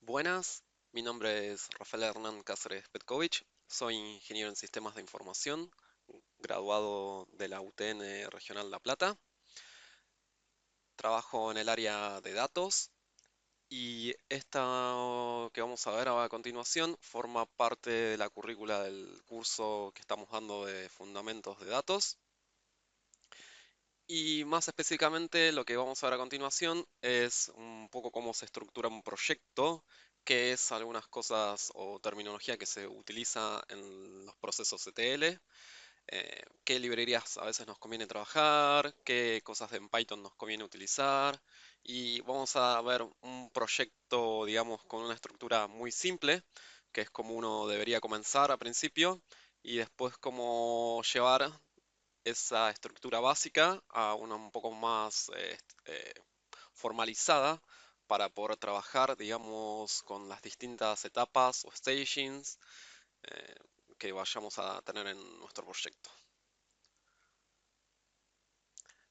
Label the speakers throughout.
Speaker 1: Buenas, mi nombre es Rafael Hernán Cáceres Petkovich, soy ingeniero en sistemas de información, graduado de la UTN Regional La Plata. Trabajo en el área de datos y esta que vamos a ver ahora a continuación forma parte de la currícula del curso que estamos dando de Fundamentos de Datos. Y más específicamente lo que vamos a ver a continuación es un poco cómo se estructura un proyecto, qué es algunas cosas o terminología que se utiliza en los procesos ETL, qué librerías a veces nos conviene trabajar, qué cosas en Python nos conviene utilizar. Y vamos a ver un proyecto, digamos, con una estructura muy simple, que es como uno debería comenzar a principio, y después cómo llevar esa estructura básica a una un poco más formalizada para poder trabajar, digamos, con las distintas etapas o stagings eh, que vayamos a tener en nuestro proyecto.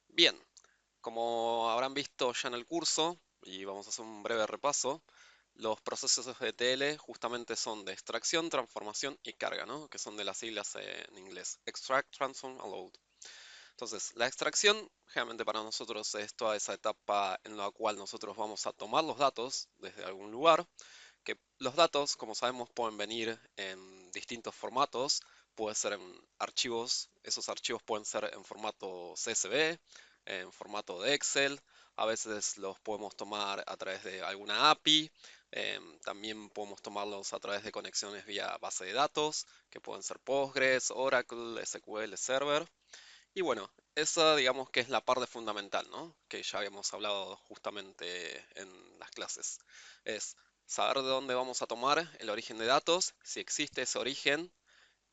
Speaker 1: Bien, como habrán visto ya en el curso, y vamos a hacer un breve repaso, los procesos de ETL justamente son de extracción, transformación y carga, ¿no? Que son de las siglas en inglés, Extract, Transform, and Load. Entonces, la extracción generalmente para nosotros es toda esa etapa en la cual nosotros vamos a tomar los datos desde algún lugar, que los datos, como sabemos, pueden venir en distintos formatos, puede ser en archivos, esos archivos pueden ser en formato CSV, en formato de Excel, a veces los podemos tomar a través de alguna API, también podemos tomarlos a través de conexiones vía base de datos, que pueden ser Postgres, Oracle, SQL Server. Y bueno, esa digamos que es la parte fundamental, ¿no? Que ya habíamos hablado justamente en las clases. Es saber de dónde vamos a tomar el origen de datos, si existe ese origen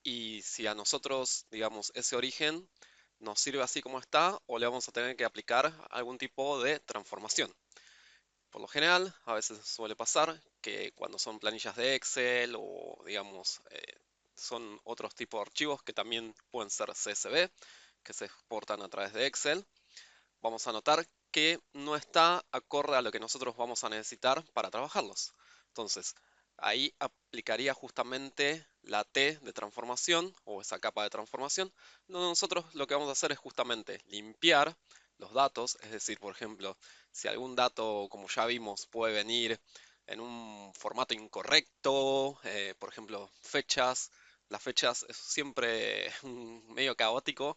Speaker 1: y si a nosotros, digamos, ese origen nos sirve así como está o le vamos a tener que aplicar algún tipo de transformación. Por lo general, a veces suele pasar que cuando son planillas de Excel o, digamos, son otros tipos de archivos que también pueden ser CSV, que se exportan a través de Excel, vamos a notar que no está acorde a lo que nosotros vamos a necesitar para trabajarlos. Entonces, ahí aplicaría justamente la T de transformación o esa capa de transformación. Nosotros lo que vamos a hacer es justamente limpiar los datos, es decir, por ejemplo, si algún dato, como ya vimos, puede venir en un formato incorrecto, por ejemplo, fechas. Las fechas es siempre medio caótico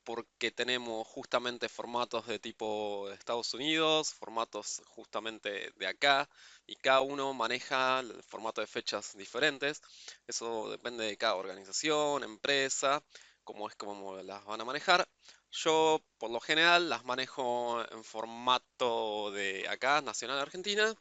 Speaker 1: porque tenemos justamente formatos de tipo de Estados Unidos, formatos justamente de acá, y cada uno maneja el formato de fechas diferentes. Eso depende de cada organización, empresa, cómo es como las van a manejar. Yo, por lo general, las manejo en formato de acá, Nacional Argentina,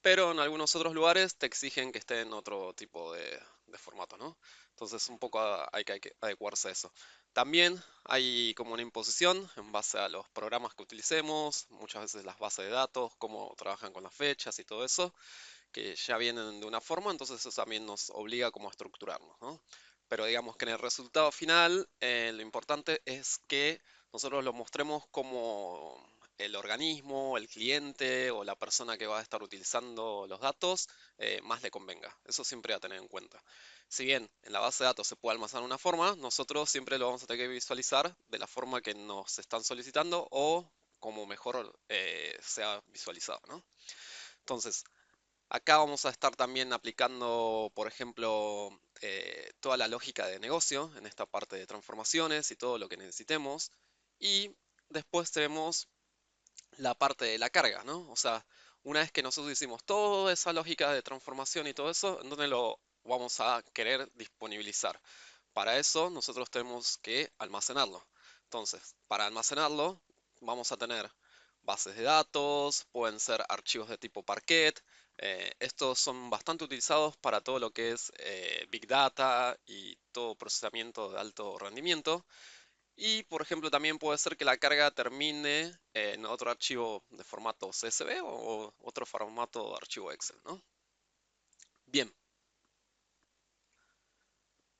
Speaker 1: pero en algunos otros lugares te exigen que esté en otro tipo de formato, ¿no? Entonces, un poco hay que adecuarse a eso. También hay como una imposición en base a los programas que utilicemos, muchas veces las bases de datos, cómo trabajan con las fechas y todo eso, que ya vienen de una forma, entonces eso también nos obliga como a estructurarnos, ¿no? Pero digamos que en el resultado final lo importante es que nosotros lo mostremos como el organismo, el cliente o la persona que va a estar utilizando los datos más le convenga. Eso siempre a tener en cuenta. Si bien en la base de datos se puede almacenar de una forma, nosotros siempre lo vamos a tener que visualizar de la forma que nos están solicitando o como mejor sea visualizado, ¿no? Entonces, acá vamos a estar también aplicando, por ejemplo, toda la lógica de negocio en esta parte de transformaciones y todo lo que necesitemos. Y después tenemos la parte de la carga, ¿no? O sea, una vez que nosotros hicimos toda esa lógica de transformación y todo eso, ¿en dónde lo vamos a querer disponibilizar? Para eso nosotros tenemos que almacenarlo. Entonces, para almacenarlo vamos a tener bases de datos, pueden ser archivos de tipo Parquet. Estos son bastante utilizados para todo lo que es Big Data y todo procesamiento de alto rendimiento. Y, por ejemplo, también puede ser que la carga termine en otro archivo de formato CSV o otro formato de archivo Excel, ¿no? Bien,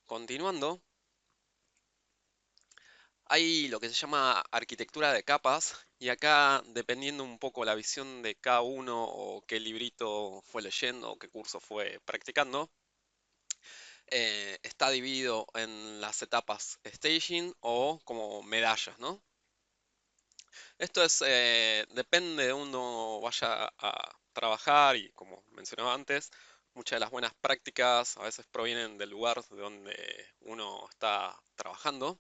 Speaker 1: continuando, hay lo que se llama arquitectura de capas y acá, dependiendo un poco la visión de cada uno o qué librito fue leyendo o qué curso fue practicando, está dividido en las etapas staging o como medallas, ¿no? Esto es, depende de uno vaya a trabajar y como mencionaba antes, muchas de las buenas prácticas a veces provienen del lugar de donde uno está trabajando,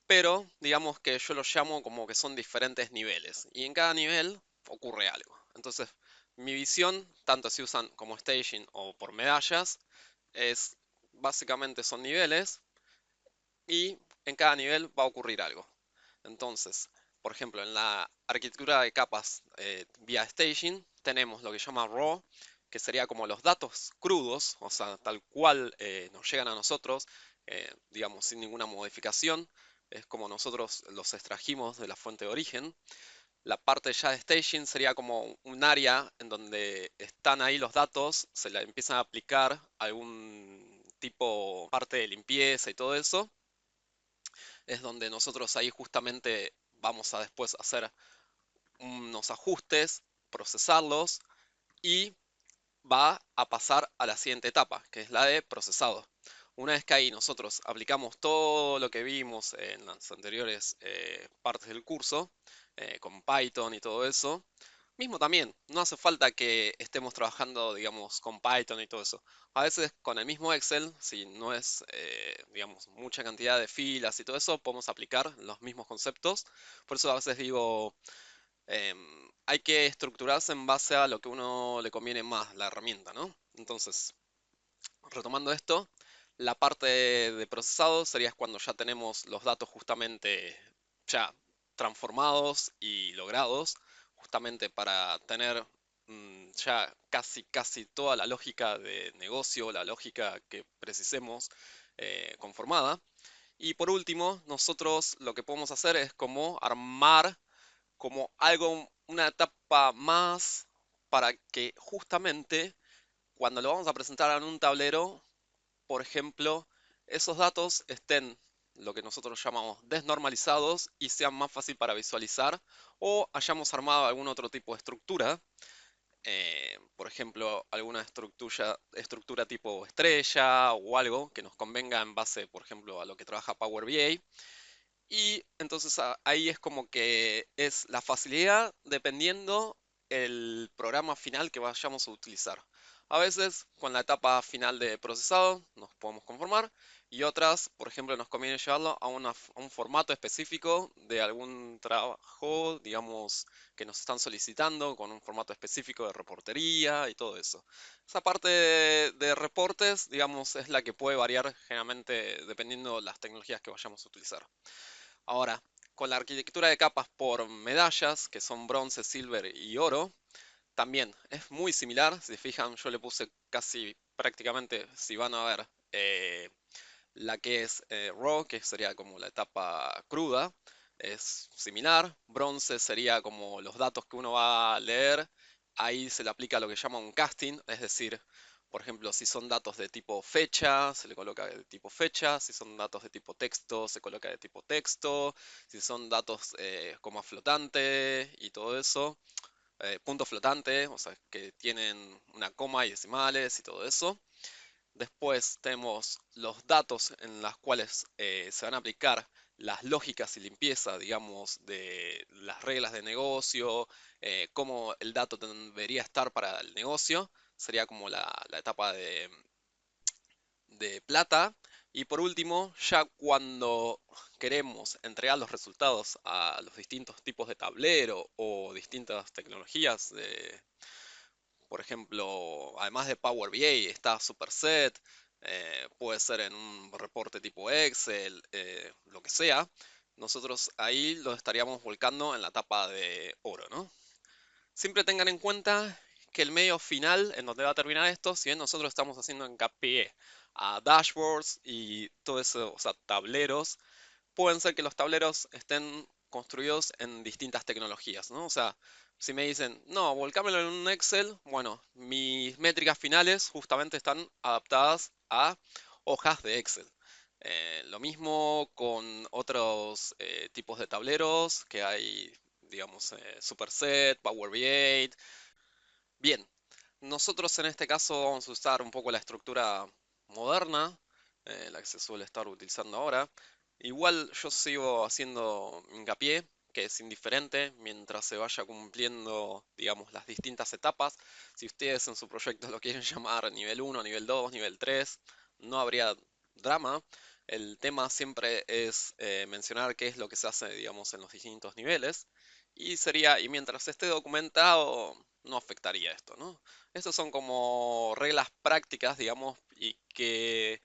Speaker 1: pero digamos que yo los llamo como que son diferentes niveles y en cada nivel ocurre algo. Entonces, mi visión, tanto si usan como staging o por medallas, es básicamente son niveles y en cada nivel va a ocurrir algo. Entonces, por ejemplo, en la arquitectura de capas vía staging tenemos lo que se llama raw, que sería como los datos crudos, o sea, tal cual nos llegan a nosotros, digamos, sin ninguna modificación. Es como nosotros los extrajimos de la fuente de origen. La parte ya de staging sería como un área en donde están ahí los datos, se le empiezan a aplicar algún tipo, parte de limpieza y todo eso. Es donde nosotros ahí justamente vamos a después hacer unos ajustes, procesarlos y va a pasar a la siguiente etapa, que es la de procesado. Una vez que ahí nosotros aplicamos todo lo que vimos en las anteriores partes del curso, con Python y todo eso, mismo también, no hace falta que estemos trabajando, digamos, con Python y todo eso. A veces con el mismo Excel, si no es, digamos, mucha cantidad de filas y todo eso, podemos aplicar los mismos conceptos. Por eso a veces digo, hay que estructurarse en base a lo que uno le conviene más, la herramienta, ¿no? Entonces, retomando esto, la parte de procesado sería cuando ya tenemos los datos justamente ya transformados y logrados, justamente para tener ya casi toda la lógica de negocio, la lógica que precisemos conformada. Y por último, nosotros lo que podemos hacer es como armar como algo, una etapa más para que justamente cuando lo vamos a presentar en un tablero, por ejemplo, esos datos estén lo que nosotros llamamos desnormalizados y sean más fácil para visualizar o hayamos armado algún otro tipo de estructura, por ejemplo, alguna estructura tipo estrella o algo que nos convenga en base, por ejemplo, a lo que trabaja Power BI. Y entonces ahí es como que es la facilidad dependiendo el programa final que vayamos a utilizar. A veces con la etapa final de procesado nos podemos conformar y otras, por ejemplo, nos conviene llevarlo a, a un formato específico de algún trabajo, digamos, que nos están solicitando con un formato específico de reportería y todo eso. Esa parte de reportes, digamos, es la que puede variar generalmente dependiendo de las tecnologías que vayamos a utilizar. Ahora, con la arquitectura de capas por medallas, que son bronce, silver y oro, también es muy similar. Si se fijan, yo le puse casi prácticamente, si van a ver, la que es raw, que sería como la etapa cruda, es similar. Bronce sería como los datos que uno va a leer. Ahí se le aplica lo que llama un casting, es decir, por ejemplo, si son datos de tipo fecha, se le coloca de tipo fecha, si son datos de tipo texto, se coloca de tipo texto, si son datos coma flotante y todo eso, punto flotante, o sea, que tienen una coma y decimales y todo eso. Después tenemos los datos en los cuales se van a aplicar las lógicas y limpieza, digamos, de las reglas de negocio, cómo el dato debería estar para el negocio. Sería como la etapa de plata. Y por último, ya cuando queremos entregar los resultados a los distintos tipos de tablero o distintas tecnologías por ejemplo, además de Power BI, está Superset, puede ser en un reporte tipo Excel, lo que sea. Nosotros ahí lo estaríamos volcando en la etapa de oro, ¿no? Siempre tengan en cuenta que el medio final, en donde va a terminar esto, si bien nosotros estamos haciendo hincapié a dashboards y todo eso, o sea, tableros, pueden ser que los tableros estén construidos en distintas tecnologías, ¿no? O sea, si me dicen, no, volcámelo en un Excel, bueno, mis métricas finales justamente están adaptadas a hojas de Excel. Lo mismo con otros tipos de tableros que hay, digamos, Superset, Power BI8. Bien, nosotros en este caso vamos a usar un poco la estructura moderna, la que se suele estar utilizando ahora. Igual yo sigo haciendo hincapié que es indiferente mientras se vaya cumpliendo, digamos, las distintas etapas. Si ustedes en su proyecto lo quieren llamar nivel 1, nivel 2, nivel 3, no habría drama. El tema siempre es mencionar qué es lo que se hace, digamos, en los distintos niveles. Y sería, y mientras esté documentado, no afectaría esto, ¿no? Estas son como reglas prácticas, digamos, y que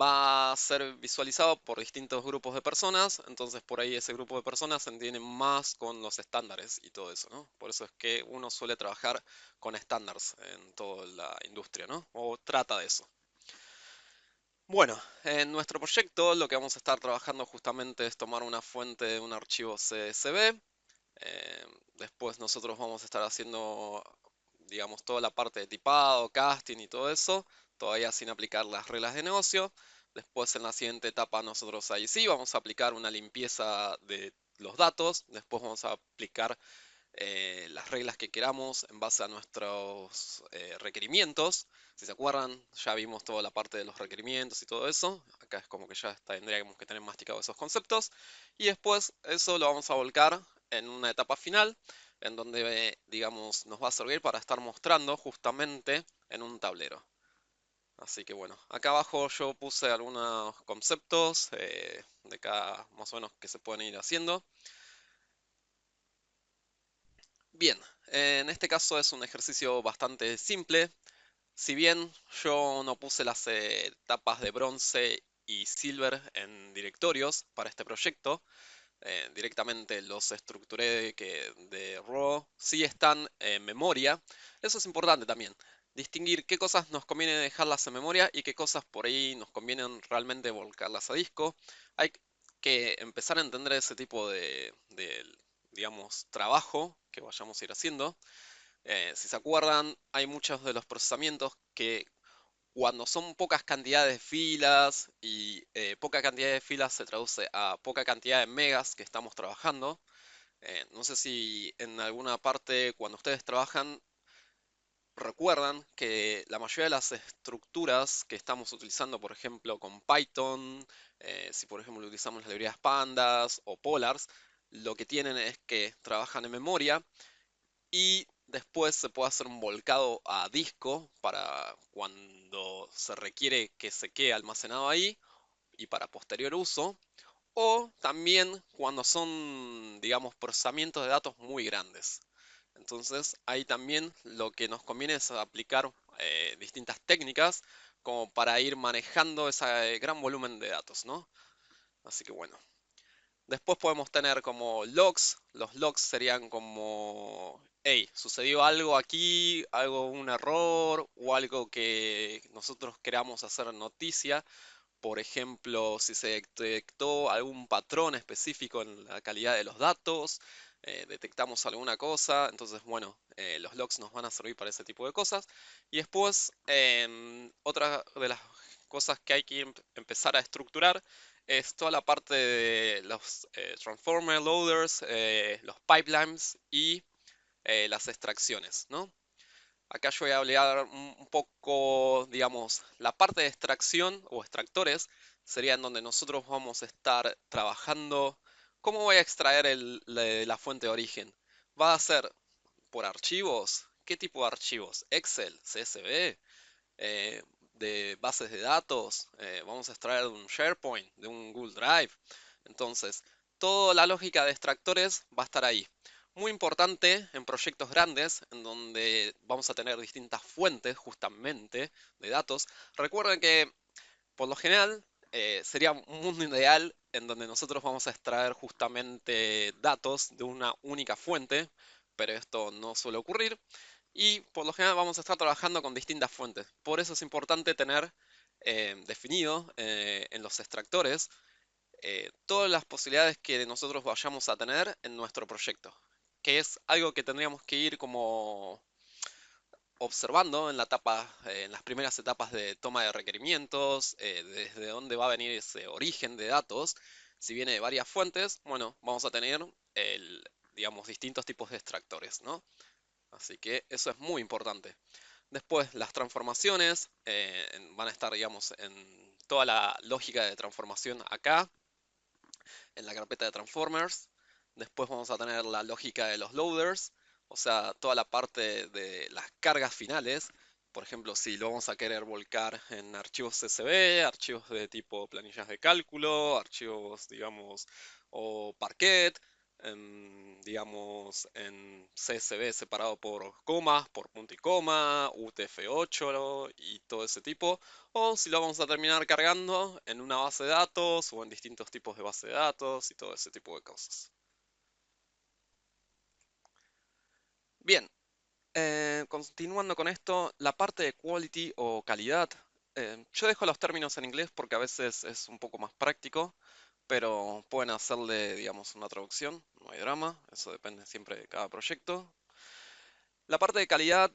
Speaker 1: va a ser visualizado por distintos grupos de personas, entonces por ahí ese grupo de personas se entiende más con los estándares y todo eso, ¿no? Por eso es que uno suele trabajar con estándares en toda la industria, ¿no? O trata de eso. Bueno, en nuestro proyecto lo que vamos a estar trabajando justamente es tomar una fuente de un archivo CSV. Después nosotros vamos a estar haciendo, digamos, toda la parte de tipado, casting y todo eso, todavía sin aplicar las reglas de negocio. Después en la siguiente etapa nosotros ahí sí vamos a aplicar una limpieza de los datos. Después vamos a aplicar las reglas que queramos en base a nuestros requerimientos. Si se acuerdan, ya vimos toda la parte de los requerimientos y todo eso. Acá es como que ya tendríamos que tener masticado esos conceptos. Y después eso lo vamos a volcar en una etapa final, en donde, digamos, nos va a servir para estar mostrando justamente en un tablero. Así que bueno, acá abajo yo puse algunos conceptos de cada más o menos que se pueden ir haciendo. Bien, en este caso es un ejercicio bastante simple. Si bien yo no puse las etapas de bronce y silver en directorios para este proyecto, directamente los estructuré que de raw sí están en memoria. Eso es importante también. Distinguir qué cosas nos conviene dejarlas en memoria y qué cosas por ahí nos conviene realmente volcarlas a disco. Hay que empezar a entender ese tipo de, digamos, trabajo que vayamos a ir haciendo. Si se acuerdan, hay muchos de los procesamientos que cuando son pocas cantidades de filas y poca cantidad de filas se traduce a poca cantidad de megas que estamos trabajando. No sé si en alguna parte cuando ustedes trabajan recuerdan que la mayoría de las estructuras que estamos utilizando, por ejemplo, con Python, si por ejemplo utilizamos las librerías Pandas o Polars, lo que tienen es que trabajan en memoria y después se puede hacer un volcado a disco para cuando se requiere que se quede almacenado ahí y para posterior uso. O también cuando son, digamos, procesamientos de datos muy grandes. Entonces ahí también lo que nos conviene es aplicar distintas técnicas como para ir manejando ese gran volumen de datos, ¿no? Así que bueno. Después podemos tener como logs. Los logs serían como, hey, sucedió algo aquí, algo, un error o algo que nosotros queramos hacer noticia. Por ejemplo, si se detectó algún patrón específico en la calidad de los datos, detectamos alguna cosa, entonces bueno, los logs nos van a servir para ese tipo de cosas. Y después, otra de las cosas que hay que empezar a estructurar es toda la parte de los transformer loaders, los pipelines y las extracciones, ¿no? Acá yo voy a hablar un poco, digamos, la parte de extracción o extractores sería en donde nosotros vamos a estar trabajando. ¿Cómo voy a extraer la fuente de origen? ¿Va a ser por archivos? ¿Qué tipo de archivos? ¿Excel? ¿CSV? ¿De bases de datos? ¿Vamos a extraer de un SharePoint? ¿De un Google Drive? Entonces, toda la lógica de extractores va a estar ahí. Muy importante en proyectos grandes, en donde vamos a tener distintas fuentes justamente de datos. Recuerden que por lo general sería un mundo ideal en donde nosotros vamos a extraer justamente datos de una única fuente, pero esto no suele ocurrir. Y por lo general vamos a estar trabajando con distintas fuentes. Por eso es importante tener definido en los extractores todas las posibilidades que nosotros vayamos a tener en nuestro proyecto, que es algo que tendríamos que ir como observando en en las primeras etapas de toma de requerimientos, desde dónde va a venir ese origen de datos. Si viene de varias fuentes, bueno, vamos a tener digamos, distintos tipos de extractores, ¿no? Así que eso es muy importante. Después, las transformaciones van a estar, digamos, en toda la lógica de transformación acá, en la carpeta de transformers. Después vamos a tener la lógica de los loaders, o sea, toda la parte de las cargas finales. Por ejemplo, si lo vamos a querer volcar en archivos CSV, archivos de tipo planillas de cálculo, archivos, digamos, o Parquet, digamos, en CSV separado por comas, por punto y coma, UTF-8 y todo ese tipo. O si lo vamos a terminar cargando en una base de datos o en distintos tipos de base de datos y todo ese tipo de cosas. Bien, continuando con esto, la parte de quality o calidad. Yo dejo los términos en inglés porque a veces es un poco más práctico, pero pueden hacerle, digamos, una traducción, no hay drama, eso depende siempre de cada proyecto. La parte de calidad,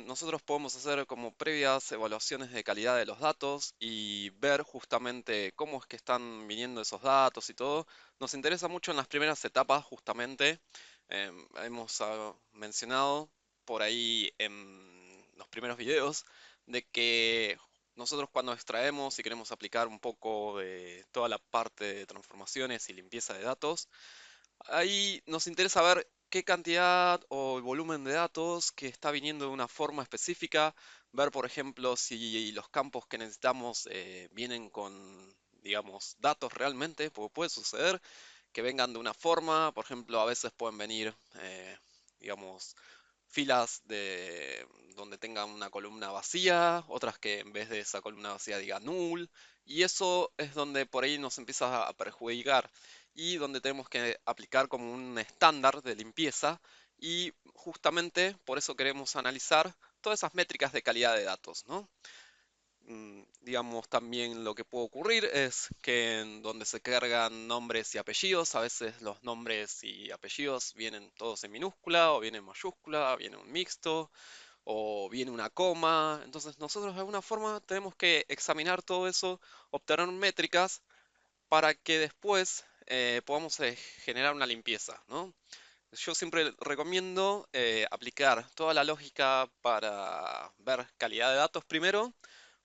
Speaker 1: nosotros podemos hacer como previas evaluaciones de calidad de los datos y ver justamente cómo es que están viniendo esos datos y todo. Nos interesa mucho en las primeras etapas, justamente. Hemos mencionado por ahí en los primeros videos de que nosotros cuando extraemos y queremos aplicar un poco de toda la parte de transformaciones y limpieza de datos, ahí nos interesa ver qué cantidad o el volumen de datos que está viniendo de una forma específica, ver por ejemplo si los campos que necesitamos vienen con, digamos, datos realmente, porque puede suceder que vengan de una forma, por ejemplo, a veces pueden venir, digamos, filas de donde tengan una columna vacía, otras que en vez de esa columna vacía diga null, y eso es donde por ahí nos empieza a perjudicar y donde tenemos que aplicar como un estándar de limpieza y justamente por eso queremos analizar todas esas métricas de calidad de datos, ¿no? Digamos, también lo que puede ocurrir es que en donde se cargan nombres y apellidos, a veces los nombres y apellidos vienen todos en minúscula, o vienen en mayúscula, viene un mixto, o viene una coma. Entonces nosotros de alguna forma tenemos que examinar todo eso, obtener métricas para que después podamos generar una limpieza, ¿no? Yo siempre recomiendo aplicar toda la lógica para ver calidad de datos primero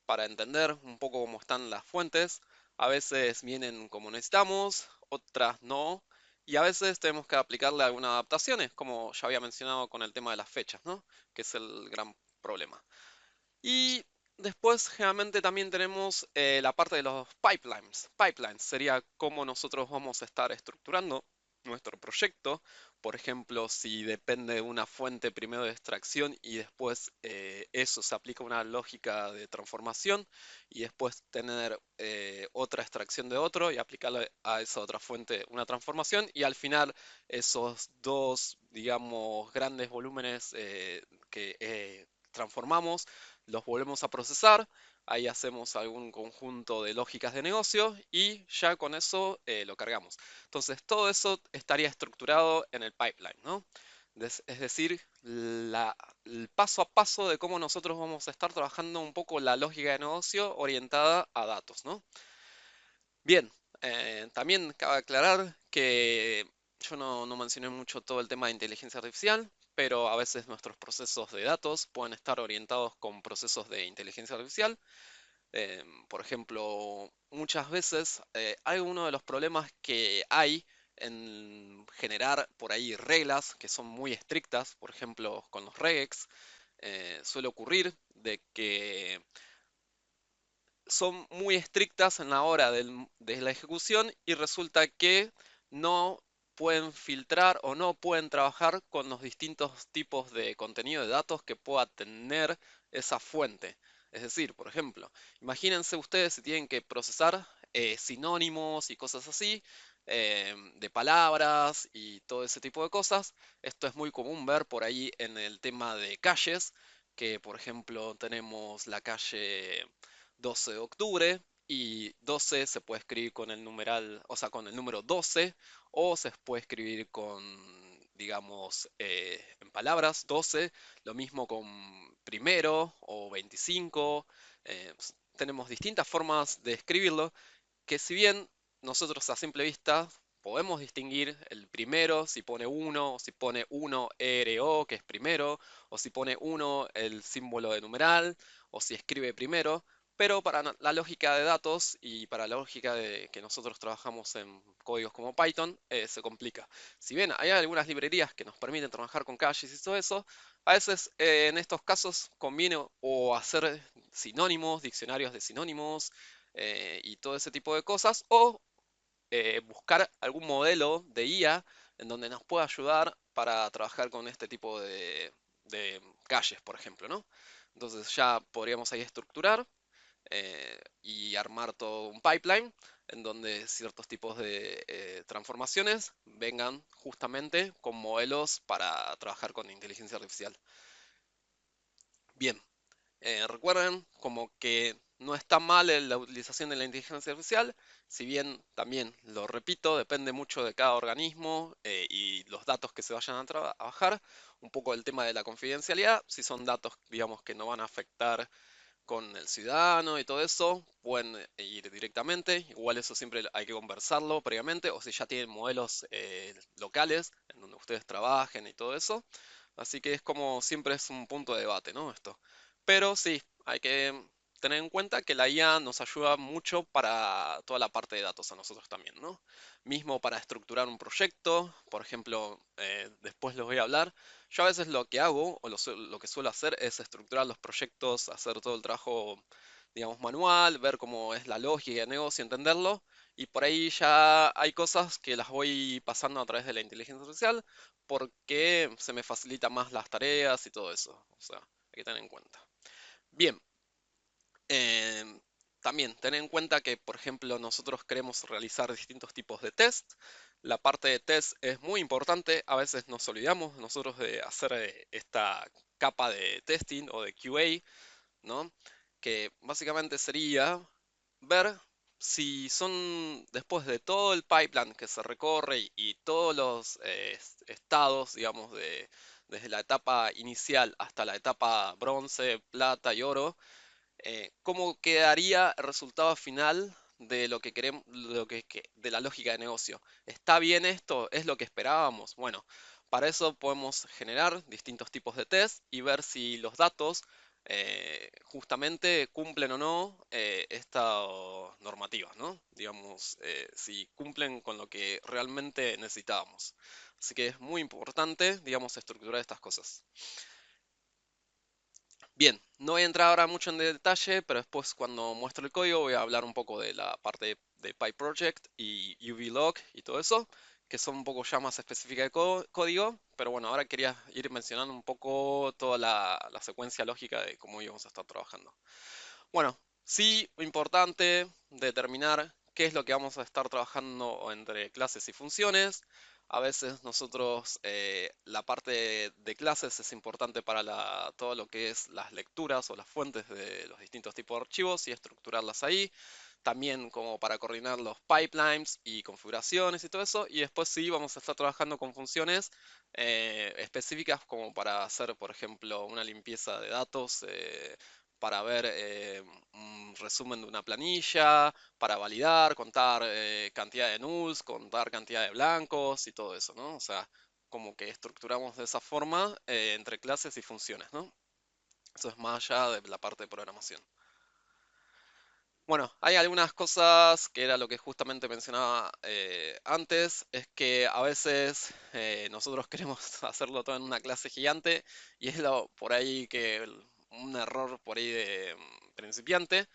Speaker 1: para entender un poco cómo están las fuentes. A veces vienen como necesitamos, otras no. Y a veces tenemos que aplicarle algunas adaptaciones, como ya había mencionado con el tema de las fechas, ¿no? Que es el gran problema. Y después generalmente también tenemos la parte de los pipelines. Pipelines sería cómo nosotros vamos a estar estructurando nuestro proyecto. Por ejemplo, si depende de una fuente primero de extracción y después eso se aplica a una lógica de transformación y después tener otra extracción de otro y aplicarle a esa otra fuente una transformación y al final esos dos, digamos, grandes volúmenes que transformamos los volvemos a procesar, ahí hacemos algún conjunto de lógicas de negocio y ya con eso lo cargamos. Entonces todo eso estaría estructurado en el pipeline, ¿no? Es decir, el paso a paso de cómo nosotros vamos a estar trabajando un poco la lógica de negocio orientada a datos, ¿no? Bien, también cabe aclarar que yo no mencioné mucho todo el tema de inteligencia artificial, pero a veces nuestros procesos de datos pueden estar orientados con procesos de inteligencia artificial. Por ejemplo, muchas veces hay uno de los problemas que hay en generar por ahí reglas que son muy estrictas, por ejemplo, con los regex, suele ocurrir de que son muy estrictas en la hora de la ejecución y resulta que no pueden filtrar o no pueden trabajar con los distintos tipos de contenido de datos que pueda tener esa fuente. Es decir, por ejemplo, imagínense ustedes si tienen que procesar sinónimos y cosas así, de palabras y todo ese tipo de cosas. Esto es muy común ver por ahí en el tema de calles, que por ejemplo tenemos la calle 12 de octubre y 12 se puede escribir con el numeral, o sea, con el número 12 o se puede escribir con digamos, en palabras, 12, lo mismo con primero o 25. Tenemos distintas formas de escribirlo que si bien nosotros a simple vista podemos distinguir el primero si pone uno o si pone 1 RO, que es primero, o si pone uno el símbolo de numeral, o si escribe primero, pero para la lógica de datos y para la lógica de que nosotros trabajamos en códigos como Python, se complica. Si bien hay algunas librerías que nos permiten trabajar con caches y todo eso, a veces en estos casos conviene o hacer sinónimos, diccionarios de sinónimos, y todo ese tipo de cosas, o buscar algún modelo de IA en donde nos pueda ayudar para trabajar con este tipo de calles, por ejemplo, ¿no? Entonces ya podríamos ahí estructurar y armar todo un pipeline en donde ciertos tipos de transformaciones vengan justamente con modelos para trabajar con inteligencia artificial. Bien, recuerden como que no está mal la utilización de la inteligencia artificial, si bien también, lo repito, depende mucho de cada organismo y los datos que se vayan a trabajar, un poco del tema de la confidencialidad, si son datos, digamos, que no van a afectar con el ciudadano y todo eso, pueden ir directamente, igual eso siempre hay que conversarlo previamente, o si ya tienen modelos locales en donde ustedes trabajen y todo eso. Así que es como siempre es un punto de debate, ¿no? Esto. Pero sí, hay que tener en cuenta que la IA nos ayuda mucho para toda la parte de datos a nosotros también, ¿no? Mismo para estructurar un proyecto, por ejemplo, después les voy a hablar. Yo a veces lo que hago, o lo que suelo hacer, es estructurar los proyectos, hacer todo el trabajo, digamos, manual, ver cómo es la lógica de negocio, entenderlo, y por ahí ya hay cosas que las voy pasando a través de la inteligencia artificial, porque se me facilitan más las tareas y todo eso. O sea, hay que tener en cuenta. Bien, em, también tener en cuenta que, por ejemplo, nosotros queremos realizar distintos tipos de test. La parte de test es muy importante. A veces nos olvidamos nosotros de hacer esta capa de testing o de QA, ¿no? Que básicamente sería ver si son, después de todo el pipeline que se recorre y todos los estados, digamos, desde la etapa inicial hasta la etapa bronce, plata y oro, cómo quedaría el resultado final de lo que queremos, de la lógica de negocio. ¿Está bien esto? ¿Es lo que esperábamos? Bueno, para eso podemos generar distintos tipos de test y ver si los datos justamente cumplen o no estas normativas, ¿no? Digamos, si cumplen con lo que realmente necesitábamos. Así que es muy importante, digamos, estructurar estas cosas. Bien, no voy a entrar ahora mucho en detalle, pero después cuando muestre el código voy a hablar un poco de la parte de PyProject y UVlog y todo eso, que son un poco ya más específicas de código, pero bueno, ahora quería ir mencionando un poco toda la secuencia lógica de cómo íbamos a estar trabajando. Bueno, sí, importante determinar qué es lo que vamos a estar trabajando entre clases y funciones. A veces nosotros, la parte de clases es importante para todo lo que es las lecturas o las fuentes de los distintos tipos de archivos y estructurarlas ahí. También como para coordinar los pipelines y configuraciones y todo eso. Y después sí vamos a estar trabajando con funciones específicas como para hacer, por ejemplo, una limpieza de datos. Para ver un resumen de una planilla, para validar, contar cantidad de nulls, contar cantidad de blancos y todo eso, ¿no? O sea, como que estructuramos de esa forma entre clases y funciones, ¿no? Eso es más allá de la parte de programación. Bueno, hay algunas cosas que era lo que justamente mencionaba antes, es que a veces nosotros queremos hacerlo todo en una clase gigante y es lo por ahí que un error por ahí de principiante.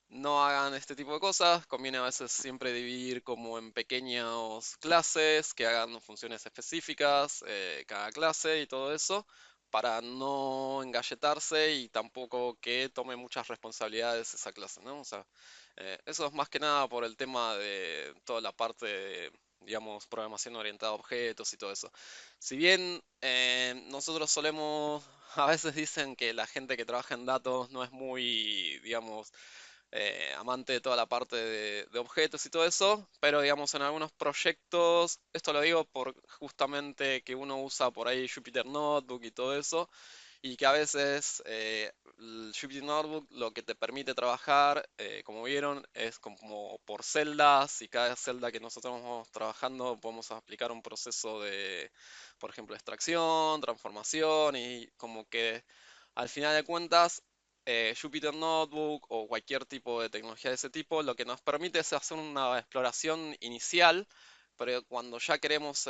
Speaker 1: No hagan este tipo de cosas, conviene a veces siempre dividir como en pequeñas clases que hagan funciones específicas cada clase y todo eso para no engalletarse y tampoco que tome muchas responsabilidades esa clase, ¿no? O sea, eso es más que nada por el tema de toda la parte de, digamos, programación orientada a objetos y todo eso. Si bien nosotros solemos, a veces dicen que la gente que trabaja en datos no es muy, digamos, amante de toda la parte de objetos y todo eso, pero digamos en algunos proyectos, esto lo digo por justamente que uno usa por ahí Jupyter Notebook y todo eso, y que a veces el Jupyter Notebook lo que te permite trabajar, como vieron, es como por celdas y cada celda que nosotros vamos trabajando podemos aplicar un proceso de, por ejemplo, extracción, transformación y como que al final de cuentas Jupyter Notebook o cualquier tipo de tecnología de ese tipo lo que nos permite es hacer una exploración inicial, pero cuando ya queremos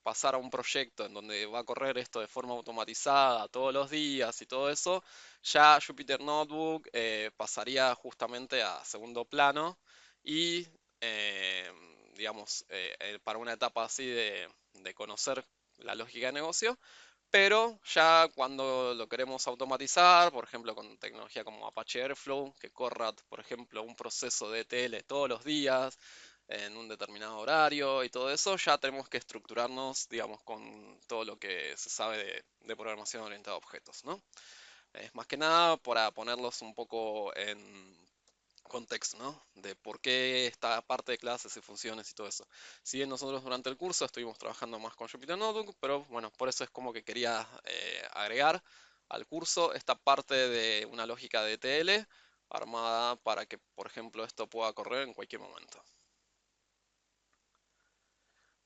Speaker 1: pasar a un proyecto en donde va a correr esto de forma automatizada todos los días y todo eso, ya Jupyter Notebook pasaría justamente a segundo plano y, eh, digamos, para una etapa así de conocer la lógica de negocio, pero ya cuando lo queremos automatizar, por ejemplo con tecnología como Apache Airflow, que corra, por ejemplo, un proceso de ETL todos los días en un determinado horario y todo eso, ya tenemos que estructurarnos, digamos, con todo lo que se sabe de programación orientada a objetos, ¿no? Es más que nada para ponerlos un poco en contexto, ¿no? De por qué esta parte de clases y funciones y todo eso. Si bien nosotros durante el curso estuvimos trabajando más con Jupyter Notebook, pero bueno, por eso es como que quería agregar al curso esta parte de una lógica de ETL armada para que, por ejemplo, esto pueda correr en cualquier momento.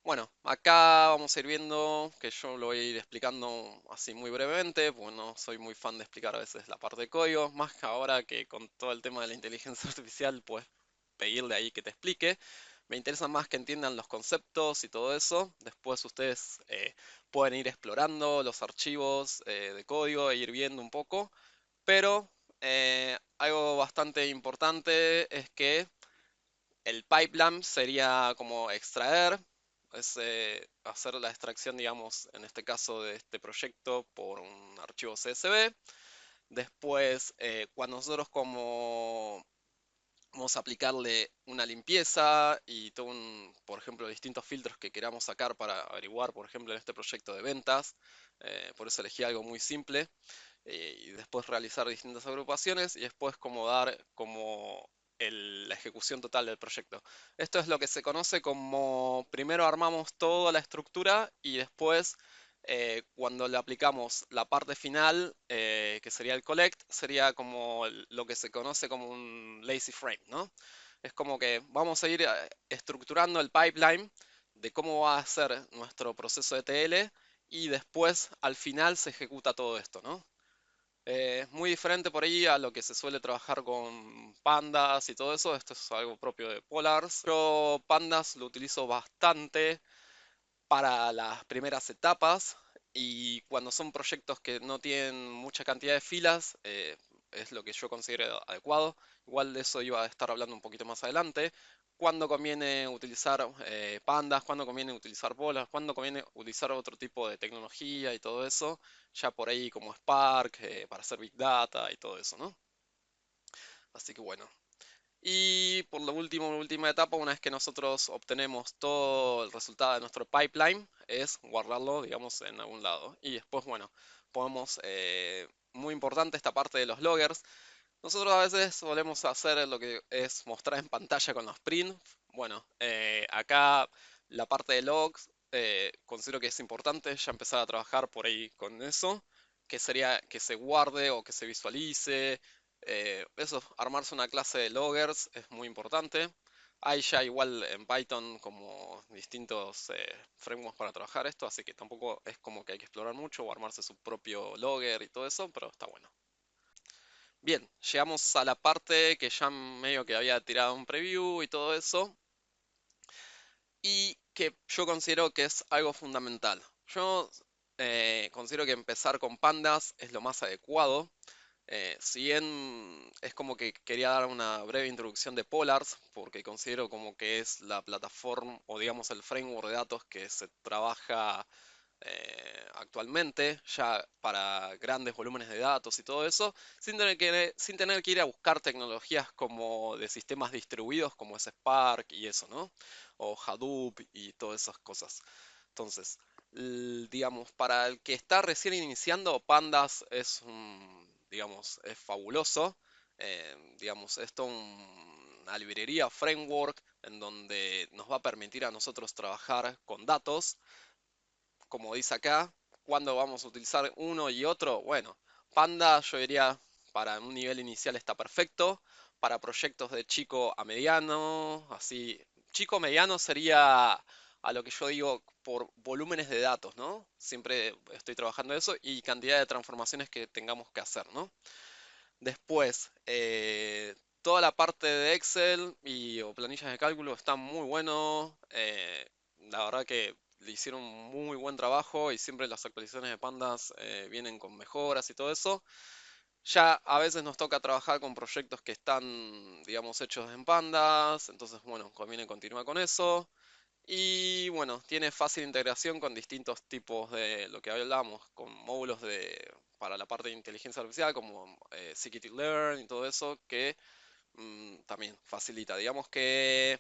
Speaker 1: Bueno, acá vamos a ir viendo que yo lo voy a ir explicando así muy brevemente, porque no soy muy fan de explicar a veces la parte de código, más que ahora que con todo el tema de la inteligencia artificial, puedes pedirle ahí que te explique. Me interesa más que entiendan los conceptos y todo eso. Después ustedes pueden ir explorando los archivos de código e ir viendo un poco, pero algo bastante importante es que el pipeline sería como extraer, es hacer la extracción, digamos, en este caso de este proyecto por un archivo CSV. Después, cuando nosotros como vamos a aplicarle una limpieza y todo por ejemplo, distintos filtros que queramos sacar para averiguar, por ejemplo, en este proyecto de ventas, por eso elegí algo muy simple, y después realizar distintas agrupaciones y después como dar como la ejecución total del proyecto. Esto es lo que se conoce como primero armamos toda la estructura y después cuando le aplicamos la parte final, que sería el collect, sería como lo que se conoce como un lazy frame, ¿no? Es como que vamos a ir estructurando el pipeline de cómo va a ser nuestro proceso de TL y después al final se ejecuta todo esto, ¿no? Es muy diferente por ahí a lo que se suele trabajar con pandas y todo eso. Esto es algo propio de Polars. Pero pandas lo utilizo bastante para las primeras etapas y cuando son proyectos que no tienen mucha cantidad de filas, es lo que yo considero adecuado. Igual de eso iba a estar hablando un poquito más adelante. Cuando conviene utilizar pandas, cuando conviene utilizar bolas, cuando conviene utilizar otro tipo de tecnología y todo eso, ya por ahí como Spark, para hacer Big Data y todo eso, ¿no? Así que bueno. Y por lo último, la última etapa, una vez que nosotros obtenemos todo el resultado de nuestro pipeline, es guardarlo, digamos, en algún lado. Y después, bueno, podemos, muy importante esta parte de los loggers. Nosotros a veces solemos hacer lo que es mostrar en pantalla con los print. Bueno, acá la parte de logs, considero que es importante ya empezar a trabajar por ahí con eso, que sería que se guarde o que se visualice. Eso, armarse una clase de loggers es muy importante. Hay ya igual en Python como distintos frameworks para trabajar esto, así que tampoco es como que hay que explorar mucho o armarse su propio logger y todo eso, pero está bueno. Bien, llegamos a la parte que ya medio que había tirado un preview y todo eso, y que yo considero que es algo fundamental. Yo considero que empezar con pandas es lo más adecuado. Si bien es como que quería dar una breve introducción de Polars, porque considero como que es la plataforma o digamos el framework de datos que se trabaja actualmente, ya para grandes volúmenes de datos y todo eso, sin tener que ir a buscar tecnologías como de sistemas distribuidos como es Spark y eso, ¿no? O Hadoop y todas esas cosas. Entonces, digamos, para el que está recién iniciando, Pandas es digamos, es fabuloso. Digamos, esto una librería, framework, en donde nos va a permitir a nosotros trabajar con datos, como dice acá. ¿Cuándo vamos a utilizar uno y otro? Bueno, Panda yo diría para un nivel inicial está perfecto, para proyectos de chico a mediano, así, chico mediano sería a lo que yo digo por volúmenes de datos, ¿no? Siempre estoy trabajando eso y cantidad de transformaciones que tengamos que hacer, ¿no? Después, toda la parte de Excel o planillas de cálculo está muy bueno. La verdad que le hicieron un muy buen trabajo y siempre las actualizaciones de Pandas vienen con mejoras y todo eso. Ya a veces nos toca trabajar con proyectos que están, digamos, hechos en Pandas, entonces, bueno, conviene continuar con eso. Y bueno, tiene fácil integración con distintos tipos de lo que hablábamos, con módulos para la parte de inteligencia artificial, como Scikit-learn y todo eso, que también facilita. Digamos que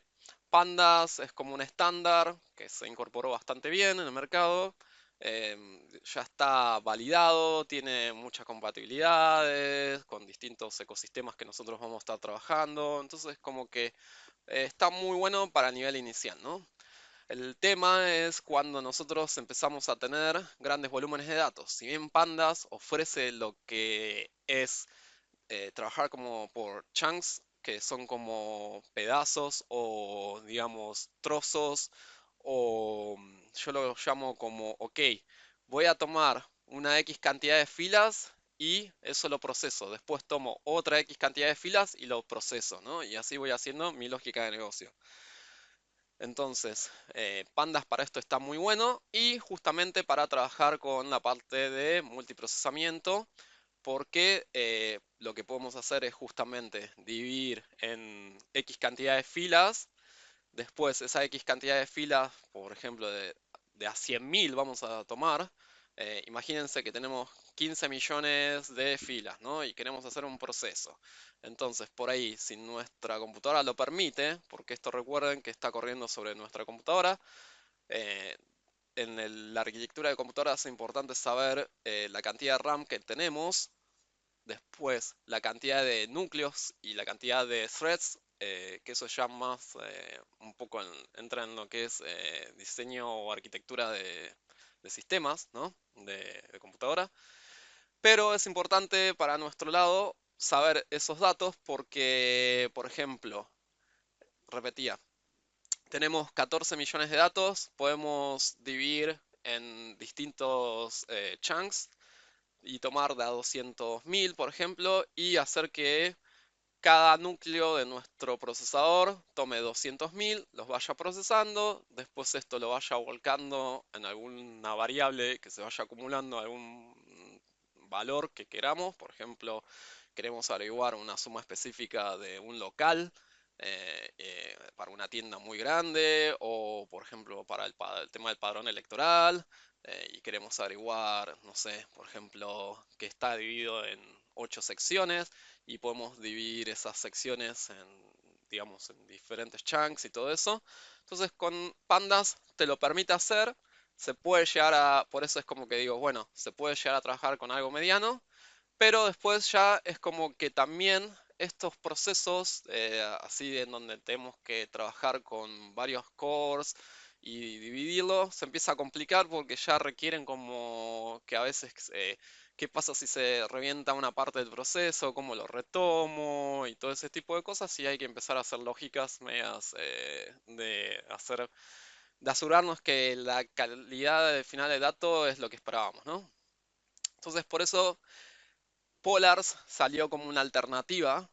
Speaker 1: Pandas es como un estándar que se incorporó bastante bien en el mercado. Ya está validado, tiene muchas compatibilidades con distintos ecosistemas que nosotros vamos a estar trabajando. Entonces, como que está muy bueno para nivel inicial, ¿no? El tema es cuando nosotros empezamos a tener grandes volúmenes de datos. Si bien Pandas ofrece lo que es trabajar como por chunks, que son como pedazos o digamos trozos, o yo lo llamo como, ok, voy a tomar una X cantidad de filas y eso lo proceso. Después tomo otra X cantidad de filas y lo proceso, ¿no? Y así voy haciendo mi lógica de negocio. Entonces, Pandas para esto está muy bueno y justamente para trabajar con la parte de multiprocesamiento, porque lo que podemos hacer es justamente dividir en X cantidad de filas. Después, esa X cantidad de filas, por ejemplo, de a 100.000 vamos a tomar. Imagínense que tenemos 15 millones de filas, ¿no? Y queremos hacer un proceso. Entonces, por ahí, si nuestra computadora lo permite, porque esto recuerden que está corriendo sobre nuestra computadora, eh, en la arquitectura de computadoras es importante saber la cantidad de RAM que tenemos. Después, la cantidad de núcleos y la cantidad de threads, que eso ya más un poco entra en lo que es diseño o arquitectura de sistemas, ¿no? De computadora. Pero es importante para nuestro lado saber esos datos porque, por ejemplo, repetía, tenemos 14 millones de datos, podemos dividir en distintos chunks y tomar de a 200.000, por ejemplo, y hacer que cada núcleo de nuestro procesador tome 200.000, los vaya procesando, después esto lo vaya volcando en alguna variable que se vaya acumulando, algún valor que queramos. Por ejemplo, queremos averiguar una suma específica de un local para una tienda muy grande o, por ejemplo, para el tema del padrón electoral. Y queremos averiguar, no sé, por ejemplo, que está dividido en 8 secciones y podemos dividir esas secciones en, digamos, en diferentes chunks y todo eso. Entonces con Pandas te lo permite hacer, se puede llegar a, por eso es como que digo, bueno, se puede llegar a trabajar con algo mediano, pero después ya es como que también estos procesos, así en donde tenemos que trabajar con varios cores y dividirlo, se empieza a complicar porque ya requieren como que a veces, ¿qué pasa si se revienta una parte del proceso? ¿Cómo lo retomo? Y todo ese tipo de cosas. Y hay que empezar a hacer lógicas medias de asegurarnos que la calidad de final de datos es lo que esperábamos, ¿no? Entonces, por eso Polars salió como una alternativa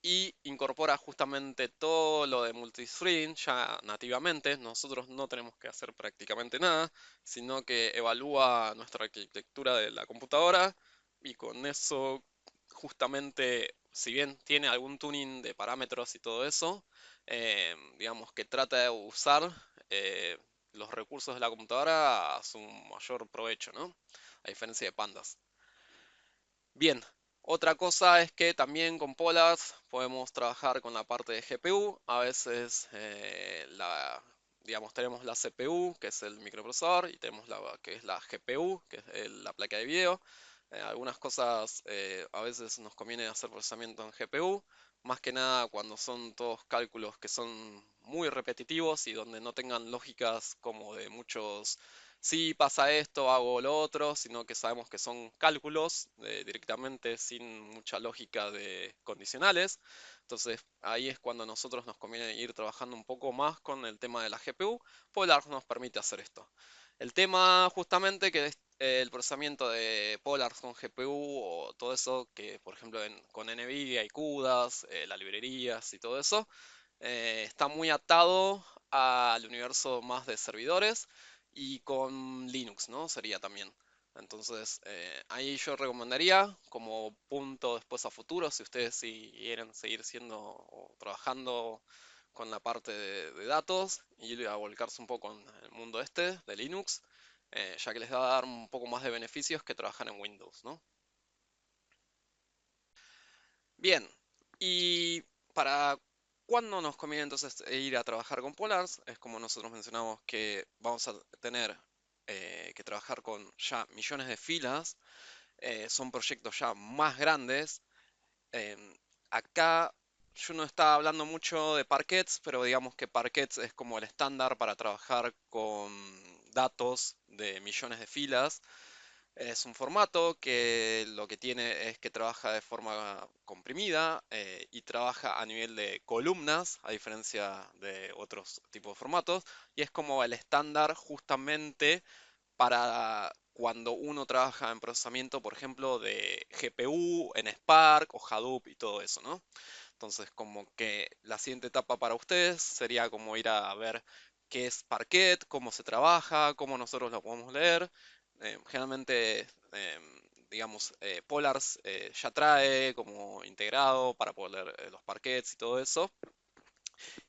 Speaker 1: y incorpora justamente todo lo de multithreading ya nativamente. Nosotros no tenemos que hacer prácticamente nada, sino que evalúa nuestra arquitectura de la computadora y con eso justamente, si bien tiene algún tuning de parámetros y todo eso, digamos que trata de usar eh, los recursos de la computadora a su mayor provecho, ¿no? A diferencia de Pandas. Bien, otra cosa es que también con Polars podemos trabajar con la parte de GPU. A veces digamos, tenemos la CPU, que es el microprocesador, y tenemos que es la GPU, que es la placa de video. Algunas cosas a veces nos conviene hacer procesamiento en GPU, más que nada cuando son todos cálculos que son muy repetitivos y donde no tengan lógicas como de muchos, si pasa esto, hago lo otro, sino que sabemos que son cálculos directamente sin mucha lógica de condicionales. Entonces ahí es cuando a nosotros nos conviene ir trabajando un poco más con el tema de la GPU. Polar nos permite hacer esto. El tema justamente que es el procesamiento de Polars con GPU o todo eso, que por ejemplo con NVIDIA y CUDAs, las librerías y todo eso, está muy atado al universo más de servidores y con Linux, ¿no? Sería también. Entonces, ahí yo recomendaría como punto después a futuro, si ustedes si quieren seguir siendo o trabajando con la parte de datos y a volcarse un poco en el mundo este de Linux, ya que les va a dar un poco más de beneficios que trabajar en Windows, ¿no? Bien, y para cuándo nos conviene entonces ir a trabajar con Polars, es como nosotros mencionamos que vamos a tener que trabajar con ya millones de filas, son proyectos ya más grandes. em, Acá yo no estaba hablando mucho de Parquets, pero digamos que Parquets es como el estándar para trabajar con datos de millones de filas. Es un formato que lo que tiene es que trabaja de forma comprimida y trabaja a nivel de columnas, a diferencia de otros tipos de formatos, y es como el estándar justamente para cuando uno trabaja en procesamiento, por ejemplo, de GPU, en Spark o Hadoop y todo eso, ¿no? Entonces, como que la siguiente etapa para ustedes sería como ir a ver qué es Parquet, cómo se trabaja, cómo nosotros lo podemos leer. Generalmente, digamos, Polars ya trae como integrado para poder leer los parquets y todo eso.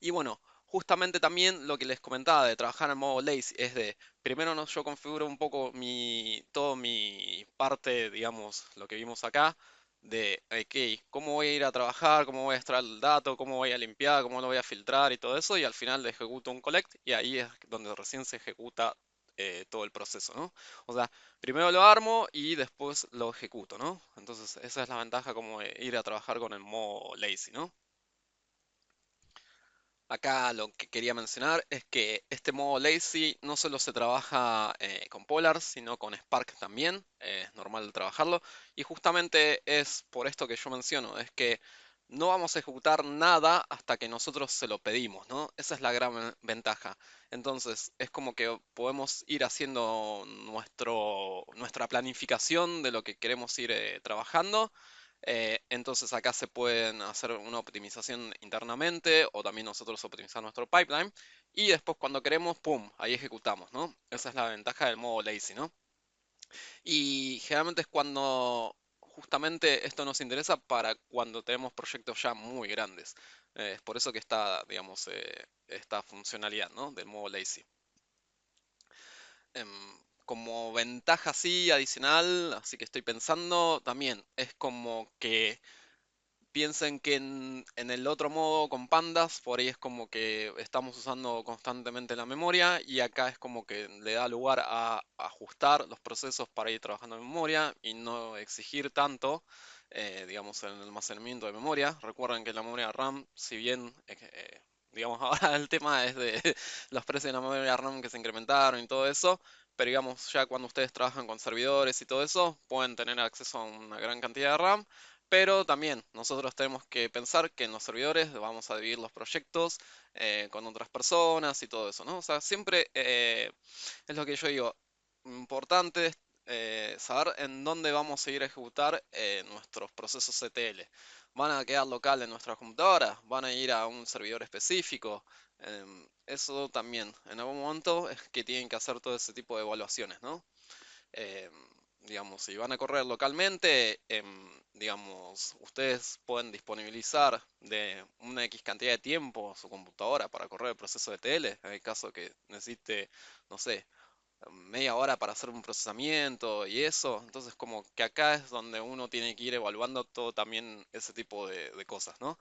Speaker 1: Y bueno, justamente también lo que les comentaba de trabajar en modo lazy es de, primero no, yo configuro un poco todo mi parte, digamos, lo que vimos acá, de, ok, cómo voy a ir a trabajar, cómo voy a extraer el dato, cómo voy a limpiar, cómo lo voy a filtrar y todo eso, y al final le ejecuto un collect y ahí es donde recién se ejecuta todo el proceso, ¿no? O sea, primero lo armo y después lo ejecuto, ¿no? Entonces esa es la ventaja como de ir a trabajar con el modo lazy, ¿no? Acá lo que quería mencionar es que este modo lazy no solo se trabaja con Polar, sino con Spark también, es normal trabajarlo, y justamente es por esto que yo menciono, es que no vamos a ejecutar nada hasta que nosotros se lo pedimos, ¿no? Esa es la gran ventaja. Entonces, es como que podemos ir haciendo nuestra planificación de lo que queremos ir trabajando entonces acá se pueden hacer una optimización internamente o también nosotros optimizar nuestro pipeline y después cuando queremos, ¡pum!, ahí ejecutamos, ¿no? Esa es la ventaja del modo lazy, ¿no? Y generalmente es cuando justamente esto nos interesa para cuando tenemos proyectos ya muy grandes. Es por eso que está, digamos, esta funcionalidad, ¿no? Del modo lazy. Em, Como ventaja así adicional, así que estoy pensando, también es como que piensen que en el otro modo con pandas, por ahí es como que estamos usando constantemente la memoria y acá es como que le da lugar a ajustar los procesos para ir trabajando en memoria y no exigir tanto, digamos, en el almacenamiento de memoria. Recuerden que la memoria RAM, si bien, digamos, ahora el tema es de los precios de la memoria RAM que se incrementaron y todo eso, pero digamos, ya cuando ustedes trabajan con servidores y todo eso, pueden tener acceso a una gran cantidad de RAM pero también nosotros tenemos que pensar que en los servidores vamos a dividir los proyectos con otras personas y todo eso, ¿no? O sea, siempre es lo que yo digo, importante es saber en dónde vamos a ir a ejecutar nuestros procesos CTL. ¿Van a quedar local en nuestras computadoras? ¿Van a ir a un servidor específico? Eso también, en algún momento es que tienen que hacer todo ese tipo de evaluaciones, ¿no? eh, digamos, si van a correr localmente, digamos, ustedes pueden disponibilizar de una X cantidad de tiempo su computadora para correr el proceso de TL, en el caso que necesite, no sé, media hora para hacer un procesamiento y eso. Entonces, como que acá es donde uno tiene que ir evaluando todo también ese tipo de cosas, ¿no?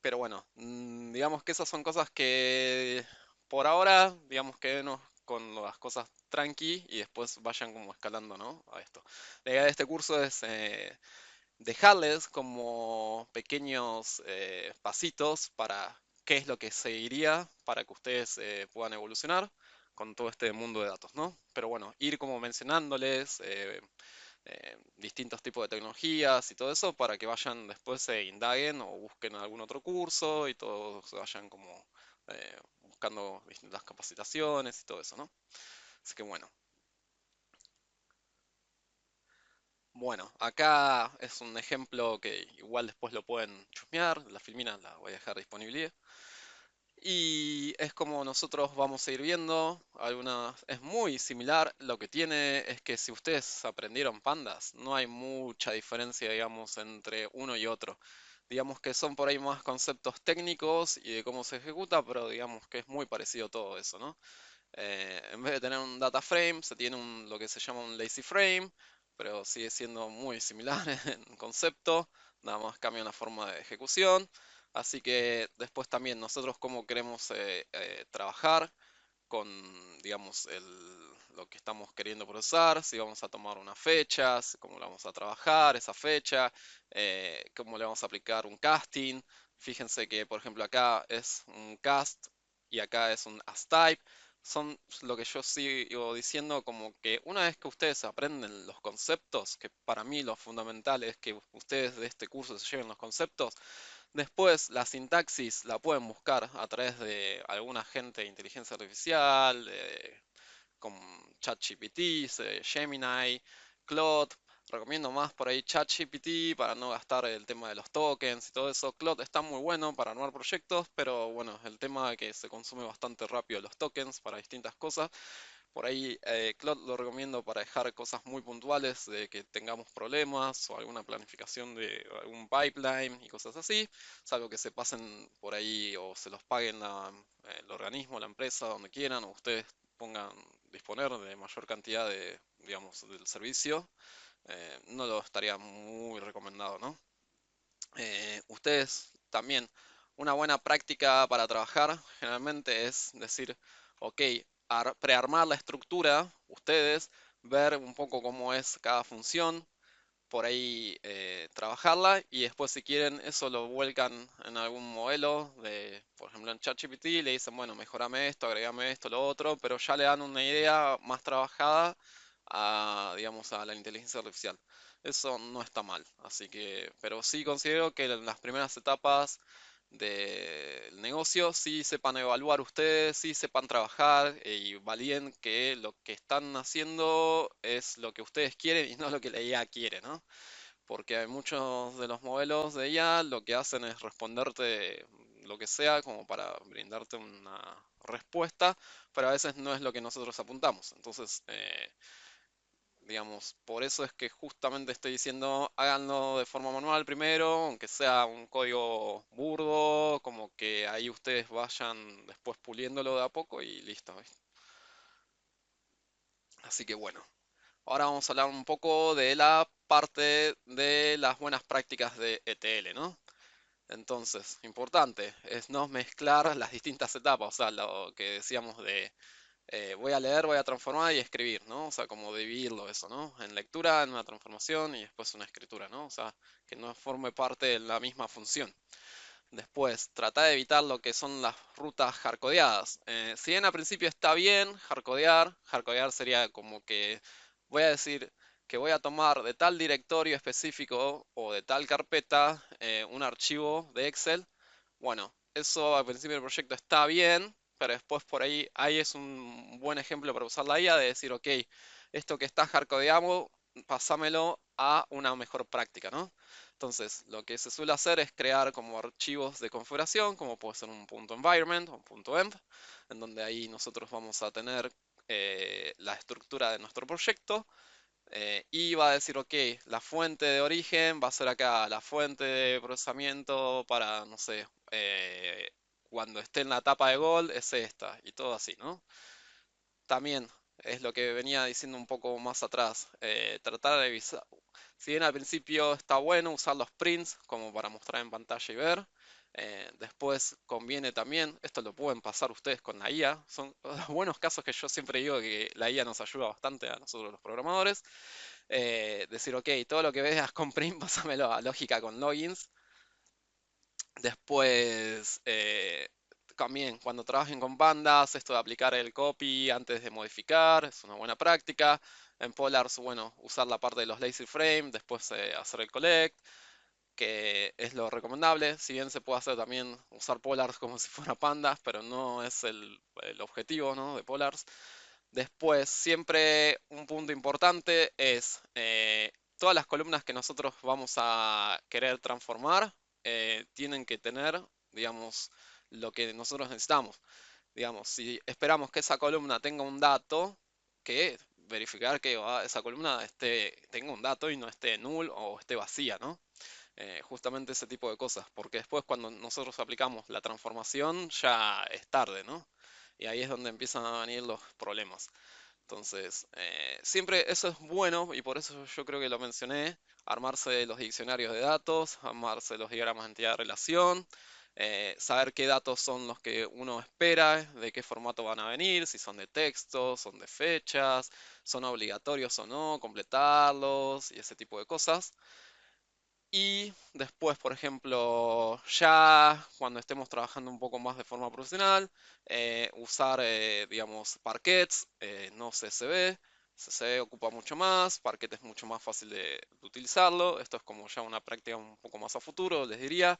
Speaker 1: Pero bueno, digamos que esas son cosas que por ahora, digamos que nos con las cosas tranqui y después vayan como escalando, ¿no? A esto. La idea de este curso es dejarles como pequeños pasitos para qué es lo que seguiría para que ustedes puedan evolucionar con todo este mundo de datos, ¿no? Pero bueno, ir como mencionándoles distintos tipos de tecnologías y todo eso para que vayan después se indaguen o busquen algún otro curso y todos vayan como buscando distintas capacitaciones y todo eso, ¿no? Así que bueno. Bueno, acá es un ejemplo que igual después lo pueden chusmear, la filmina la voy a dejar disponible. Y es como nosotros vamos a ir viendo, algunas, es muy similar, lo que tiene es que si ustedes aprendieron pandas, no hay mucha diferencia, digamos, entre uno y otro. Digamos que son por ahí más conceptos técnicos y de cómo se ejecuta, pero digamos que es muy parecido todo eso, ¿no? En vez de tener un data frame, se tiene lo que se llama un lazy frame, pero sigue siendo muy similar en concepto, nada más cambia la forma de ejecución. Así que después también nosotros cómo queremos trabajar con, digamos, lo que estamos queriendo procesar, si vamos a tomar unas fechas, cómo la vamos a trabajar esa fecha, cómo le vamos a aplicar un casting. Fíjense que, por ejemplo, acá es un cast y acá es un as type. Son lo que yo sigo diciendo, como que una vez que ustedes aprenden los conceptos, que para mí lo fundamental es que ustedes de este curso se lleven los conceptos. Después, la sintaxis la pueden buscar a través de algún agente de inteligencia artificial, con ChatGPT, Gemini, Claude. Recomiendo más por ahí ChatGPT para no gastar el tema de los tokens y todo eso. Claude está muy bueno para armar proyectos, pero bueno, el tema de que se consume bastante rápido los tokens para distintas cosas. Por ahí Claude lo recomiendo para dejar cosas muy puntuales de que tengamos problemas o alguna planificación de algún pipeline y cosas así, salvo que se pasen por ahí o se los paguen el organismo, la empresa, donde quieran, o ustedes pongan disponer de mayor cantidad de, digamos, del servicio, no lo estaría muy recomendado, ¿no? Ustedes también, una buena práctica para trabajar generalmente es decir, ok, prearmar la estructura, ustedes, ver un poco cómo es cada función, por ahí trabajarla y después si quieren eso lo vuelcan en algún modelo de, por ejemplo en ChatGPT, le dicen, bueno, mejorame esto, agregame esto, lo otro, pero ya le dan una idea más trabajada a, digamos, a la inteligencia artificial. Eso no está mal, así que, pero sí considero que en las primeras etapas del negocio sí sepan evaluar ustedes, sí sepan trabajar y validen que lo que están haciendo es lo que ustedes quieren y no lo que la IA quiere, ¿no? Porque hay muchos de los modelos de IA lo que hacen es responderte lo que sea como para brindarte una respuesta, pero a veces no es lo que nosotros apuntamos. Entonces, digamos, por eso es que justamente estoy diciendo háganlo de forma manual primero, aunque sea un código burdo, como que ahí ustedes vayan después puliéndolo de a poco y listo, ¿ves? Así que bueno, ahora vamos a hablar un poco de la parte de las buenas prácticas de ETL, ¿no? Entonces, importante es no mezclar las distintas etapas, o sea, lo que decíamos de voy a leer, voy a transformar y escribir, ¿no? O sea, como dividirlo eso, ¿no? En lectura, en una transformación y después una escritura, ¿no? O sea, que no forme parte de la misma función. Después, trata de evitar lo que son las rutas hardcodeadas. Si bien al principio está bien hardcodear sería como que voy a decir que voy a tomar de tal directorio específico o de tal carpeta un archivo de Excel. Bueno, eso al principio del proyecto está bien, pero después por ahí es un buen ejemplo para usar la IA de decir, ok, esto que está hardcodeado, pasámelo a una mejor práctica, ¿no? Entonces, lo que se suele hacer es crear como archivos de configuración, como puede ser un punto .environment o un punto .env, en donde ahí nosotros vamos a tener la estructura de nuestro proyecto y va a decir, ok, la fuente de origen va a ser acá, la fuente de procesamiento para, no sé, cuando esté en la etapa de gold es esta, y todo así, ¿no? También es lo que venía diciendo un poco más atrás, tratar de si bien al principio está bueno usar los prints como para mostrar en pantalla y ver, Después conviene también, esto lo pueden pasar ustedes con la IA, son los buenos casos que yo siempre digo que la IA nos ayuda bastante a nosotros los programadores. Decir, ok, todo lo que veas con print, pásamelo a lógica con logins. Después, también cuando trabajen con pandas, esto de aplicar el copy antes de modificar, es una buena práctica. En Polars, bueno, usar la parte de los lazy frame, después hacer el collect, que es lo recomendable. Si bien se puede hacer también usar Polars como si fuera pandas, pero no es el objetivo, ¿no?, de Polars. Después, siempre un punto importante es todas las columnas que nosotros vamos a querer transformar tienen que tener, digamos, lo que nosotros necesitamos. Digamos, si esperamos que esa columna tenga un dato, que verificar que esa columna tenga un dato y no esté null o esté vacía, ¿no? Justamente ese tipo de cosas, porque después cuando nosotros aplicamos la transformación ya es tarde, ¿no? Y ahí es donde empiezan a venir los problemas. Entonces, siempre eso es bueno y por eso yo creo que lo mencioné, armarse los diccionarios de datos, armarse los diagramas de entidad de relación, saber qué datos son los que uno espera, de qué formato van a venir, si son de texto, son de fechas, son obligatorios o no, completarlos y ese tipo de cosas. Y después, por ejemplo, ya cuando estemos trabajando un poco más de forma profesional, usar, digamos, Parquets, no CSV. CSV ocupa mucho más, Parquet es mucho más fácil de utilizarlo. Esto es como ya una práctica un poco más a futuro, les diría.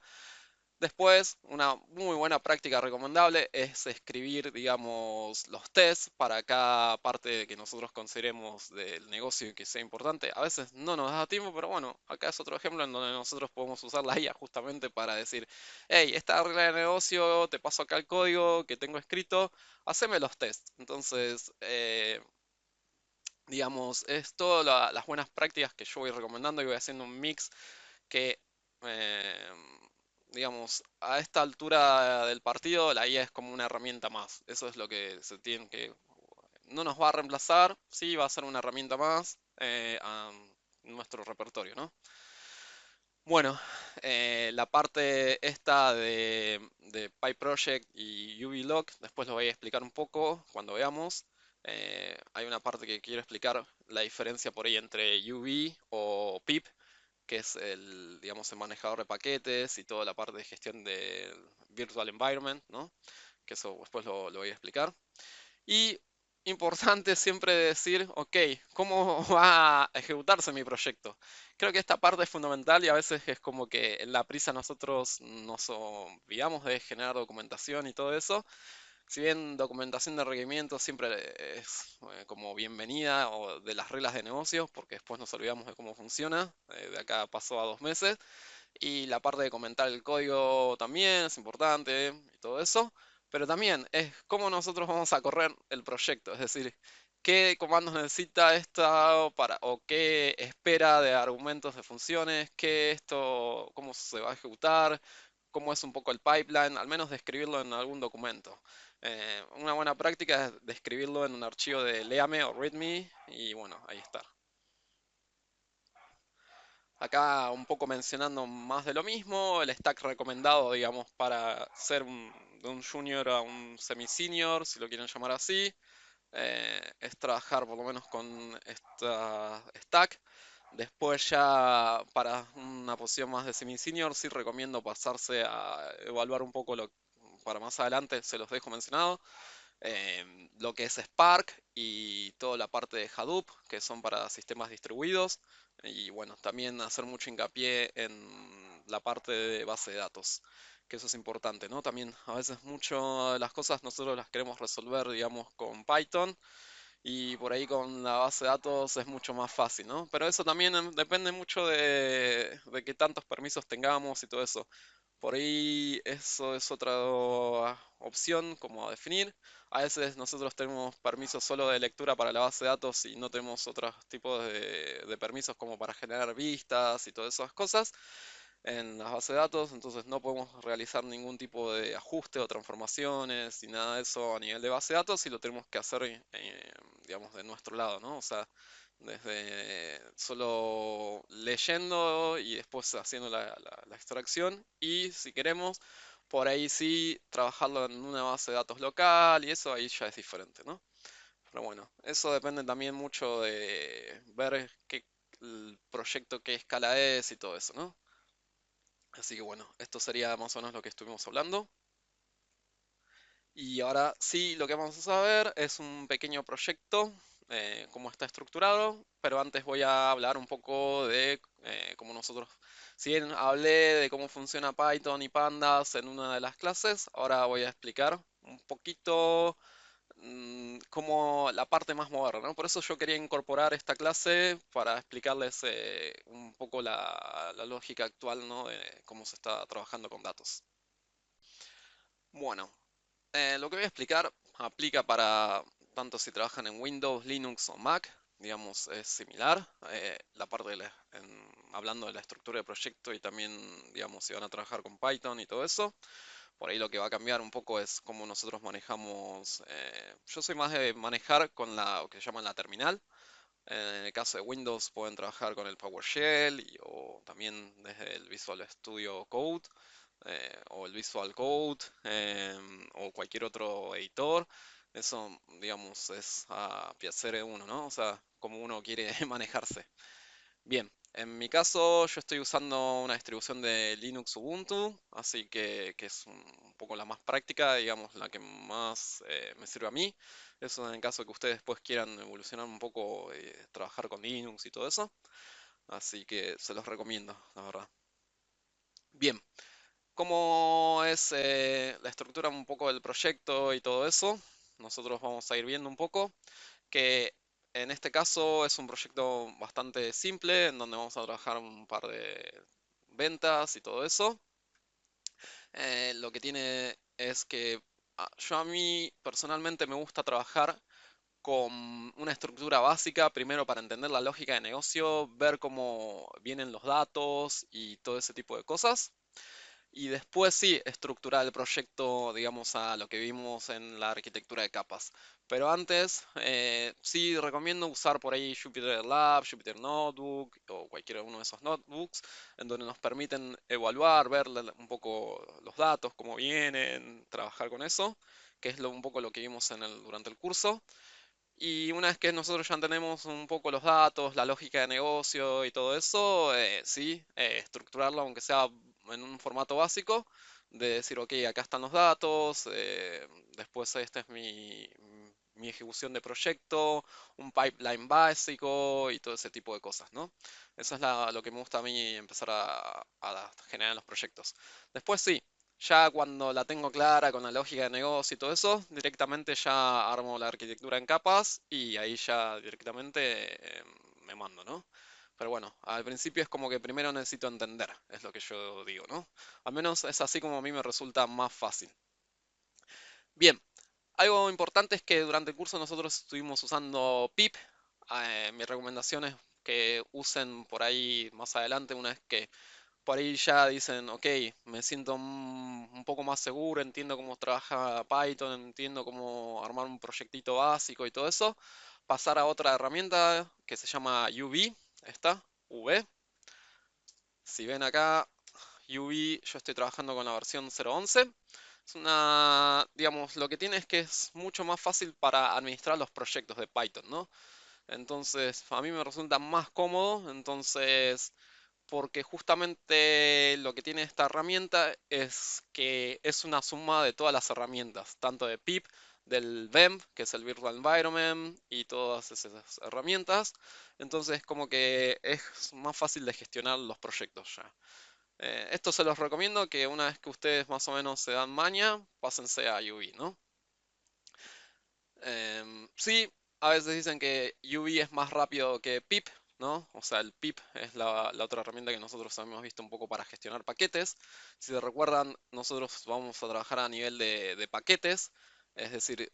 Speaker 1: Después, una muy buena práctica recomendable es escribir, digamos, los tests para cada parte que nosotros consideremos del negocio y que sea importante. A veces no nos da tiempo, pero bueno, acá es otro ejemplo en donde nosotros podemos usar la IA justamente para decir, hey, esta regla de negocio, te paso acá el código que tengo escrito, haceme los tests. Entonces, digamos, es todas las buenas prácticas que yo voy recomendando y voy haciendo un mix que, eh, digamos, a esta altura del partido, la IA es como una herramienta más. Eso es lo que se tiene que... No nos va a reemplazar, sí va a ser una herramienta más a nuestro repertorio, ¿no? Bueno, la parte esta de PyProject y UVlog, después lo voy a explicar un poco cuando veamos. Hay una parte que quiero explicar, la diferencia por ahí entre UV o pip, que es el, digamos, el manejador de paquetes y toda la parte de gestión del virtual environment, ¿no? Que eso después lo voy a explicar. Y importante siempre decir, ok, ¿cómo va a ejecutarse mi proyecto? Creo que esta parte es fundamental y a veces es como que en la prisa nosotros nos olvidamos de generar documentación y todo eso. Si bien documentación de requerimientos siempre es como bienvenida o de las reglas de negocio, porque después nos olvidamos de cómo funciona, de acá pasó a 2 meses, y la parte de comentar el código también es importante y todo eso, pero también es cómo nosotros vamos a correr el proyecto, es decir, qué comandos necesita esta para, o qué espera de argumentos de funciones, qué esto, cómo se va a ejecutar, cómo es un poco el pipeline, al menos describirlo en algún documento. Una buena práctica es describirlo en un archivo de léame o readme y bueno, ahí está. Acá un poco mencionando más de lo mismo, el stack recomendado, digamos, para ser de un junior a un semi-senior, si lo quieren llamar así, es trabajar por lo menos con esta stack. Después ya para una posición más de semi-senior, sí recomiendo pasarse a evaluar un poco para más adelante, se los dejo mencionado, lo que es Spark y toda la parte de Hadoop, que son para sistemas distribuidos. Y bueno, también hacer mucho hincapié en la parte de base de datos, que eso es importante, ¿no? También a veces mucho de las cosas nosotros las queremos resolver, digamos, con Python y por ahí con la base de datos es mucho más fácil, ¿no? Pero eso también depende mucho de qué tantos permisos tengamos y todo eso. Por ahí eso es otra opción como a definir. A veces nosotros tenemos permisos solo de lectura para la base de datos y no tenemos otros tipos de permisos como para generar vistas y todas esas cosas en las bases de datos, entonces no podemos realizar ningún tipo de ajuste o transformaciones y nada de eso a nivel de base de datos y lo tenemos que hacer, digamos, de nuestro lado, ¿no? O sea, desde solo leyendo y después haciendo la extracción y si queremos, por ahí sí, trabajarlo en una base de datos local y eso ahí ya es diferente, ¿no? Pero bueno, eso depende también mucho de ver qué el proyecto qué escala es y todo eso, ¿no? Así que bueno, esto sería más o menos lo que estuvimos hablando. Y ahora sí, lo que vamos a saber es un pequeño proyecto, cómo está estructurado, pero antes voy a hablar un poco de cómo nosotros, si bien hablé de cómo funciona Python y Pandas en una de las clases, ahora voy a explicar un poquito como la parte más moderna, ¿no? Por eso yo quería incorporar esta clase para explicarles un poco la lógica actual, ¿no? De cómo se está trabajando con datos. Bueno, lo que voy a explicar aplica para tanto si trabajan en Windows, Linux o Mac, digamos, es similar. La parte hablando de la estructura de proyecto y también, digamos, si van a trabajar con Python y todo eso. Por ahí lo que va a cambiar un poco es cómo nosotros manejamos. Yo soy más de manejar con lo que llaman la terminal. En el caso de Windows pueden trabajar con el PowerShell o también desde el Visual Studio Code o el Visual Code o cualquier otro editor. Eso, digamos, es a placer de uno, ¿no? O sea, como uno quiere manejarse. Bien, en mi caso yo estoy usando una distribución de Linux Ubuntu, así que es un poco la más práctica, digamos, la que más me sirve a mí. Eso en el caso que ustedes después quieran evolucionar un poco, trabajar con Linux y todo eso. Así que se los recomiendo, la verdad. Bien, ¿cómo es la estructura un poco del proyecto y todo eso? Nosotros vamos a ir viendo un poco que en este caso es un proyecto bastante simple, en donde vamos a trabajar un par de ventas y todo eso. Lo que tiene es que yo a mí personalmente me gusta trabajar con una estructura básica, primero para entender la lógica de negocio, ver cómo vienen los datos y todo ese tipo de cosas. Y después sí, estructurar el proyecto, digamos, a lo que vimos en la arquitectura de capas. Pero antes, sí recomiendo usar por ahí Jupyter Lab, Jupyter Notebook o cualquiera uno de esos notebooks, en donde nos permiten evaluar, ver un poco los datos, cómo vienen, trabajar con eso, que es un poco lo que vimos durante el curso. Y una vez que nosotros ya tenemos un poco los datos, la lógica de negocio y todo eso, sí, estructurarlo aunque sea en un formato básico, de decir, ok, acá están los datos, después esta es mi ejecución de proyecto, un pipeline básico y todo ese tipo de cosas, ¿no? Eso es lo que me gusta a mí empezar a generar en los proyectos. Después sí, ya cuando la tengo clara con la lógica de negocio y todo eso, directamente ya armo la arquitectura en capas y ahí ya directamente me mando, ¿no? Pero bueno, al principio es como que primero necesito entender, es lo que yo digo, ¿no? Al menos es así como a mí me resulta más fácil. Bien, algo importante es que durante el curso nosotros estuvimos usando pip. Mi recomendación es que usen por ahí más adelante, una vez que por ahí ya dicen, ok, me siento un poco más seguro, entiendo cómo trabaja Python, entiendo cómo armar un proyectito básico y todo eso, pasar a otra herramienta que se llama UV, esta, V. Si ven acá, UV, yo estoy trabajando con la versión 0.11. Es una, digamos, lo que tiene es que es mucho más fácil para administrar los proyectos de Python, ¿no? Entonces, a mí me resulta más cómodo, entonces porque justamente lo que tiene esta herramienta es que es una suma de todas las herramientas, tanto de pip, del VEM, que es el Virtual Environment, y todas esas herramientas. Entonces, como que es más fácil de gestionar los proyectos ya. Esto se los recomiendo que una vez que ustedes más o menos se dan maña, pásense a UV, ¿no? Sí, a veces dicen que UV es más rápido que pip, ¿no? O sea, el pip es la otra herramienta que nosotros hemos visto un poco para gestionar paquetes. Si se recuerdan, nosotros vamos a trabajar a nivel de paquetes, es decir,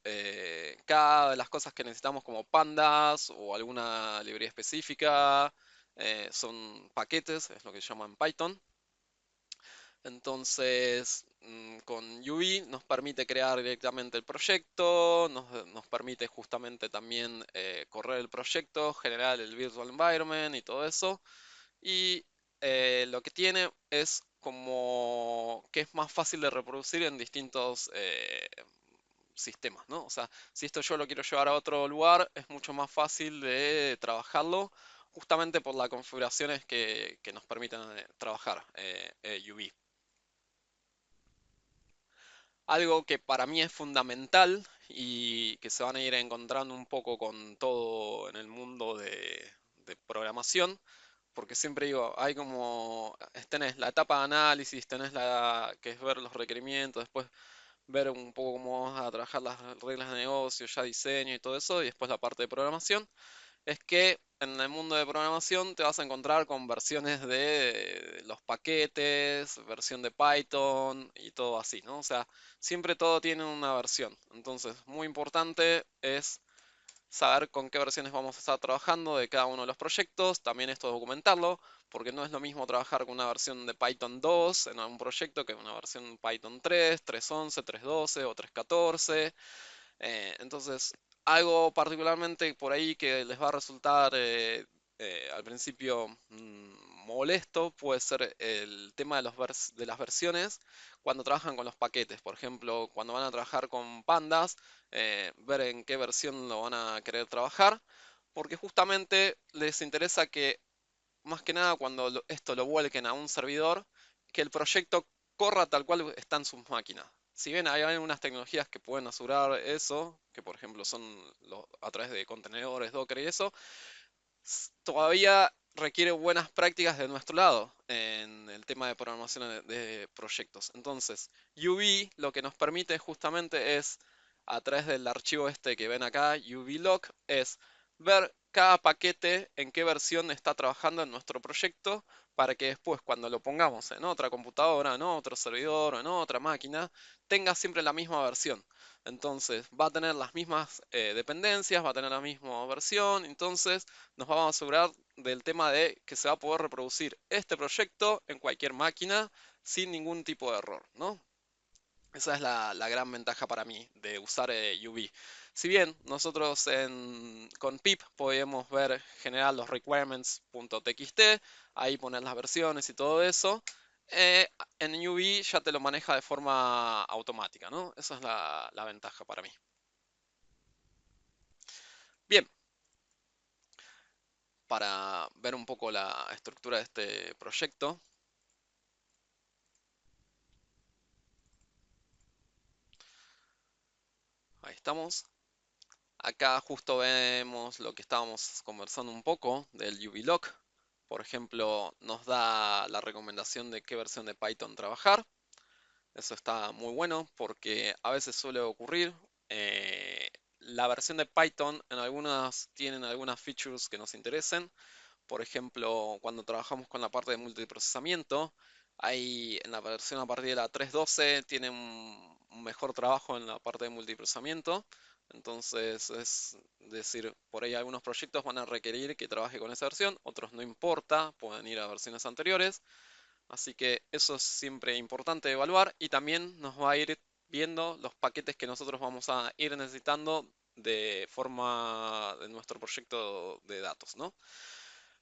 Speaker 1: cada de las cosas que necesitamos como pandas o alguna librería específica son paquetes, es lo que se llama en Python. Entonces, con UV nos permite crear directamente el proyecto, nos permite justamente también correr el proyecto, generar el virtual environment y todo eso. Y lo que tiene es como que es más fácil de reproducir en distintos sistemas, ¿no? O sea, si esto yo lo quiero llevar a otro lugar, es mucho más fácil de trabajarlo justamente por las configuraciones que nos permiten trabajar UV. Algo que para mí es fundamental y que se van a ir encontrando un poco con todo en el mundo de programación, porque siempre digo, hay como, tenés la etapa de análisis, tenés la que es ver los requerimientos, después ver un poco cómo vas a trabajar las reglas de negocio, ya diseño y todo eso, y después la parte de programación. Es que en el mundo de programación te vas a encontrar con versiones de los paquetes, versión de Python y todo así, ¿no? O sea, siempre todo tiene una versión. Entonces, muy importante es saber con qué versiones vamos a estar trabajando de cada uno de los proyectos, también esto documentarlo, porque no es lo mismo trabajar con una versión de Python 2 en un proyecto que una versión Python 3, 3.11, 3.12 o 3.14. Entonces, algo particularmente por ahí que les va a resultar al principio molesto puede ser el tema de, de las versiones cuando trabajan con los paquetes. Por ejemplo, cuando van a trabajar con pandas, ver en qué versión lo van a querer trabajar, porque justamente les interesa que más que nada cuando esto lo vuelquen a un servidor, que el proyecto corra tal cual está en sus máquinas. Si bien hay algunas tecnologías que pueden asegurar eso, que por ejemplo son a través de contenedores, Docker y eso, todavía requiere buenas prácticas de nuestro lado en el tema de programación de proyectos. Entonces, UV lo que nos permite justamente es, a través del archivo este que ven acá, UVlog, es ver cada paquete en qué versión está trabajando en nuestro proyecto para que después cuando lo pongamos en otra computadora, en otro servidor o en otra máquina, tenga siempre la misma versión. Entonces va a tener las mismas dependencias, va a tener la misma versión, entonces nos vamos a asegurar del tema de que se va a poder reproducir este proyecto en cualquier máquina sin ningún tipo de error, ¿no? Esa es la gran ventaja para mí de usar UV. Si bien nosotros con pip podemos ver, generar los requirements.txt, ahí poner las versiones y todo eso, eh, en UV ya te lo maneja de forma automática, ¿no? Esa es la ventaja para mí. Bien, para ver un poco la estructura de este proyecto, ahí estamos. Acá justo vemos lo que estábamos conversando un poco del UVlock. Por ejemplo, nos da la recomendación de qué versión de Python trabajar. Eso está muy bueno porque a veces suele ocurrir. La versión de Python en algunas tienen algunas features que nos interesen. Por ejemplo, cuando trabajamos con la parte de multiprocesamiento, hay en la versión a partir de la 3.12 tienen un mejor trabajo en la parte de multiprocesamiento. Entonces, es decir, por ahí algunos proyectos van a requerir que trabaje con esa versión, otros no importa, pueden ir a versiones anteriores. Así que eso es siempre importante evaluar y también nos va a ir viendo los paquetes que nosotros vamos a ir necesitando de forma de nuestro proyecto de datos, ¿no?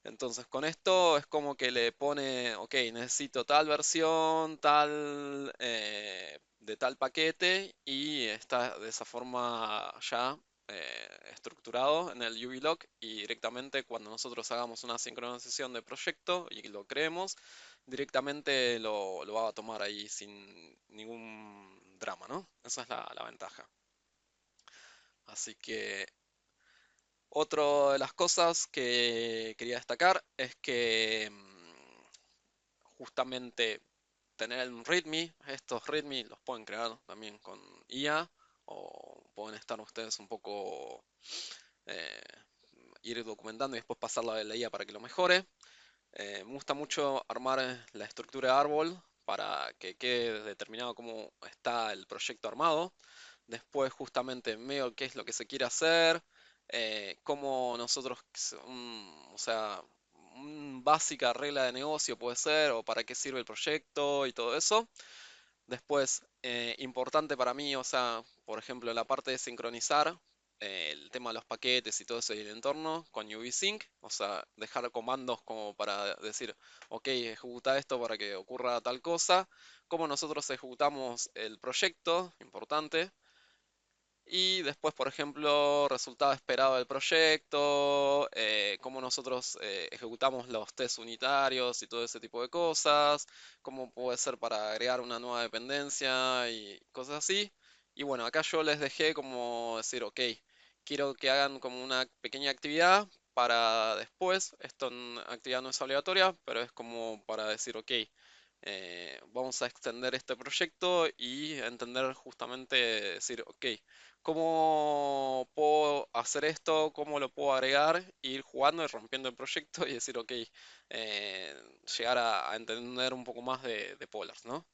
Speaker 1: Entonces con esto es como que le pone, ok, necesito tal versión, tal de tal paquete y está de esa forma ya estructurado en el UVlog y directamente cuando nosotros hagamos una sincronización de proyecto y lo creemos, directamente lo va a tomar ahí sin ningún drama, ¿no? Esa es la ventaja. Así que otra de las cosas que quería destacar es que justamente tener el README, estos README los pueden crear también con IA o pueden estar ustedes un poco eh, ir documentando y después pasarla a la IA para que lo mejore. Me gusta mucho armar la estructura de árbol para que quede determinado cómo está el proyecto armado. Después justamente veo qué es lo que se quiere hacer, cómo nosotros, o sea, una básica regla de negocio puede ser, o para qué sirve el proyecto y todo eso. Después, importante para mí, o sea, por ejemplo, la parte de sincronizar. el tema de los paquetes y todo eso y el entorno con UV-Sync, o sea, dejar comandos como para decir, ok, ejecuta esto para que ocurra tal cosa, cómo nosotros ejecutamos el proyecto, importante, y después, por ejemplo, resultado esperado del proyecto, cómo nosotros ejecutamos los tests unitarios y todo ese tipo de cosas, cómo puede ser para agregar una nueva dependencia y cosas así. Y bueno, acá yo les dejé como decir, ok, quiero que hagan como una pequeña actividad para después. Esto en actividad no es obligatoria, pero es como para decir, ok, vamos a extender este proyecto y entender justamente, decir, ok, ¿cómo puedo hacer esto? ¿Cómo lo puedo agregar? Ir jugando y rompiendo el proyecto y decir, ok, llegar a entender un poco más de Polars, ¿no?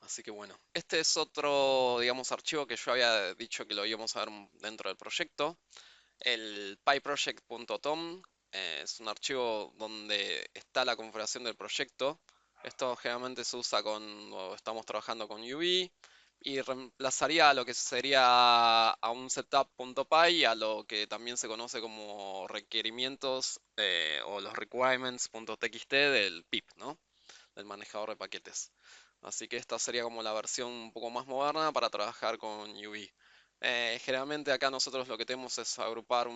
Speaker 1: Así que bueno, este es otro, digamos, archivo que yo había dicho que lo íbamos a ver dentro del proyecto. El pyproject.tom es un archivo donde está la configuración del proyecto. Esto generalmente se usa cuando estamos trabajando con UV y reemplazaría a lo que sería a un setup.py a lo que también se conoce como requerimientos o los requirements.txt del pip, ¿no? Del manejador de paquetes. Así que esta sería como la versión un poco más moderna para trabajar con UV. Generalmente acá nosotros lo que tenemos es agrupar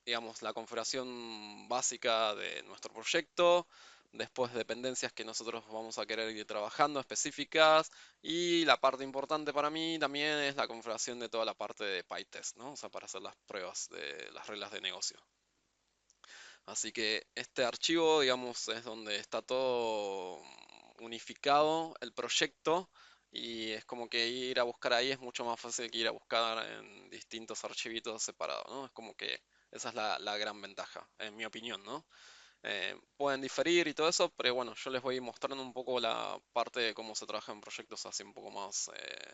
Speaker 1: digamos, la configuración básica de nuestro proyecto, después dependencias que nosotros vamos a querer ir trabajando específicas y la parte importante para mí también es la configuración de toda la parte de PyTest, ¿no? O sea, para hacer las pruebas de las reglas de negocio. Así que este archivo, digamos, es donde está todo unificado el proyecto y es como que ir a buscar ahí es mucho más fácil que ir a buscar en distintos archivitos separados, ¿no? Es como que esa es la gran ventaja, en mi opinión, ¿no? Pueden diferir y todo eso, pero bueno, yo les voy mostrando un poco la parte de cómo se trabaja en proyectos así un poco más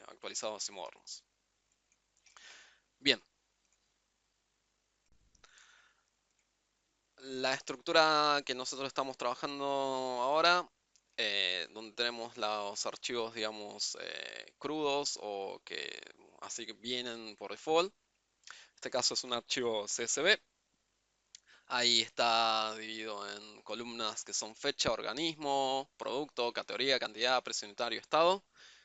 Speaker 1: actualizados y modernos. Bien, la estructura que nosotros estamos trabajando ahora, donde tenemos los archivos, digamos, crudos o que así que vienen por default. En este caso es un archivo CSV. Ahí está dividido en columnas que son fecha, organismo, producto, categoría, cantidad, precio unitario, estado.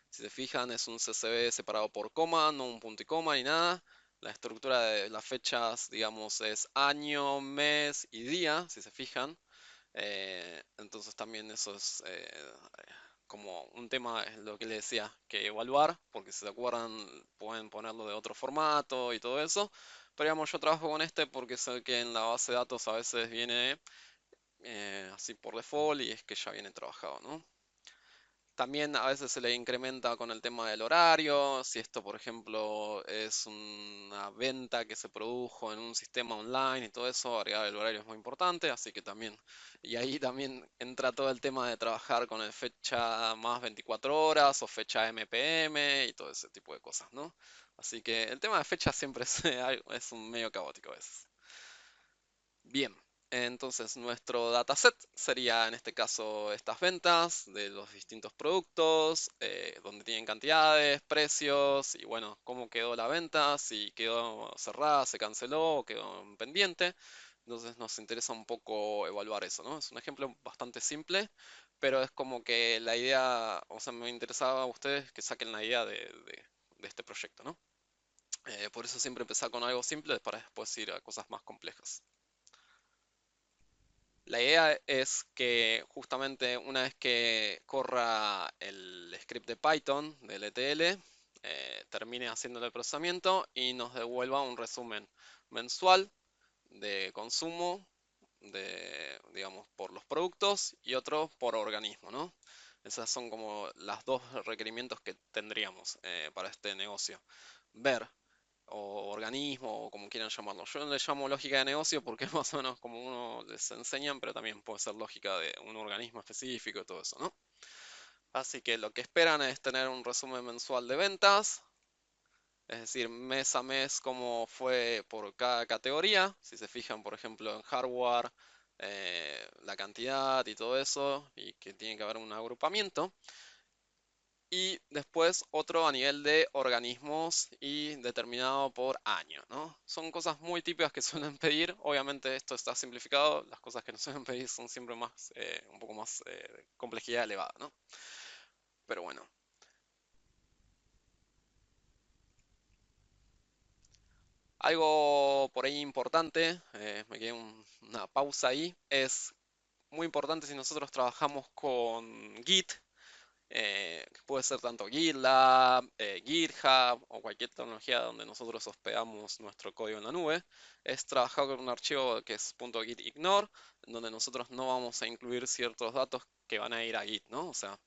Speaker 1: Si se fijan, es un CSV separado por coma, no un punto y coma ni nada. La estructura de las fechas, digamos, es año, mes y día, si se fijan. Entonces también eso es como un tema, es lo que les decía, que evaluar, porque si se acuerdan pueden ponerlo de otro formato y todo eso. Pero digamos, yo trabajo con este porque sé que en la base de datos a veces viene así por default y es que ya viene trabajado, ¿no? También a veces se le incrementa con el tema del horario, si esto por ejemplo es una venta que se produjo en un sistema online y todo eso, agregar el horario es muy importante, así que también, y ahí también entra todo el tema de trabajar con el fecha más 24 horas o fecha MPM y todo ese tipo de cosas, ¿no? Así que el tema de fecha siempre es, es un medio caótico a veces. Bien, entonces nuestro dataset sería en este caso estas ventas de los distintos productos, donde tienen cantidades, precios y bueno, cómo quedó la venta, si quedó cerrada, se canceló o quedó en pendiente. Entonces nos interesa un poco evaluar eso, ¿no? Es un ejemplo bastante simple, pero es como que la idea, o sea, me interesaba a ustedes que saquen la idea de este proyecto, ¿no? Por eso siempre empezar con algo simple para después ir a cosas más complejas. La idea es que justamente una vez que corra el script de Python del ETL, termine haciendo el procesamiento y nos devuelva un resumen mensual de consumo digamos, por los productos y otro por organismo, ¿no? Esas son como las dos requerimientos que tendríamos para este negocio. Ver o organismo, o como quieran llamarlo. Yo le llamo lógica de negocio porque es más o menos como uno les enseñan, pero también puede ser lógica de un organismo específico y todo eso, ¿no? Así que lo que esperan es tener un resumen mensual de ventas, es decir, mes a mes cómo fue por cada categoría. Si se fijan, por ejemplo, en hardware, la cantidad y todo eso, y que tiene que haber un agrupamiento. y después otro a nivel de organismos y determinado por año, ¿no? Son cosas muy típicas que suelen pedir. Obviamente esto está simplificado, las cosas que nos suelen pedir son siempre más, un poco más de complejidad elevada, ¿no? Pero bueno, algo por ahí importante, me quedé una pausa ahí, es muy importante si nosotros trabajamos con Git, que puede ser tanto GitLab, GitHub o cualquier tecnología donde nosotros hospedamos nuestro código en la nube, es trabajar con un archivo que es .gitignore, en donde nosotros no vamos a incluir ciertos datos que van a ir a Git, ¿no? O sea,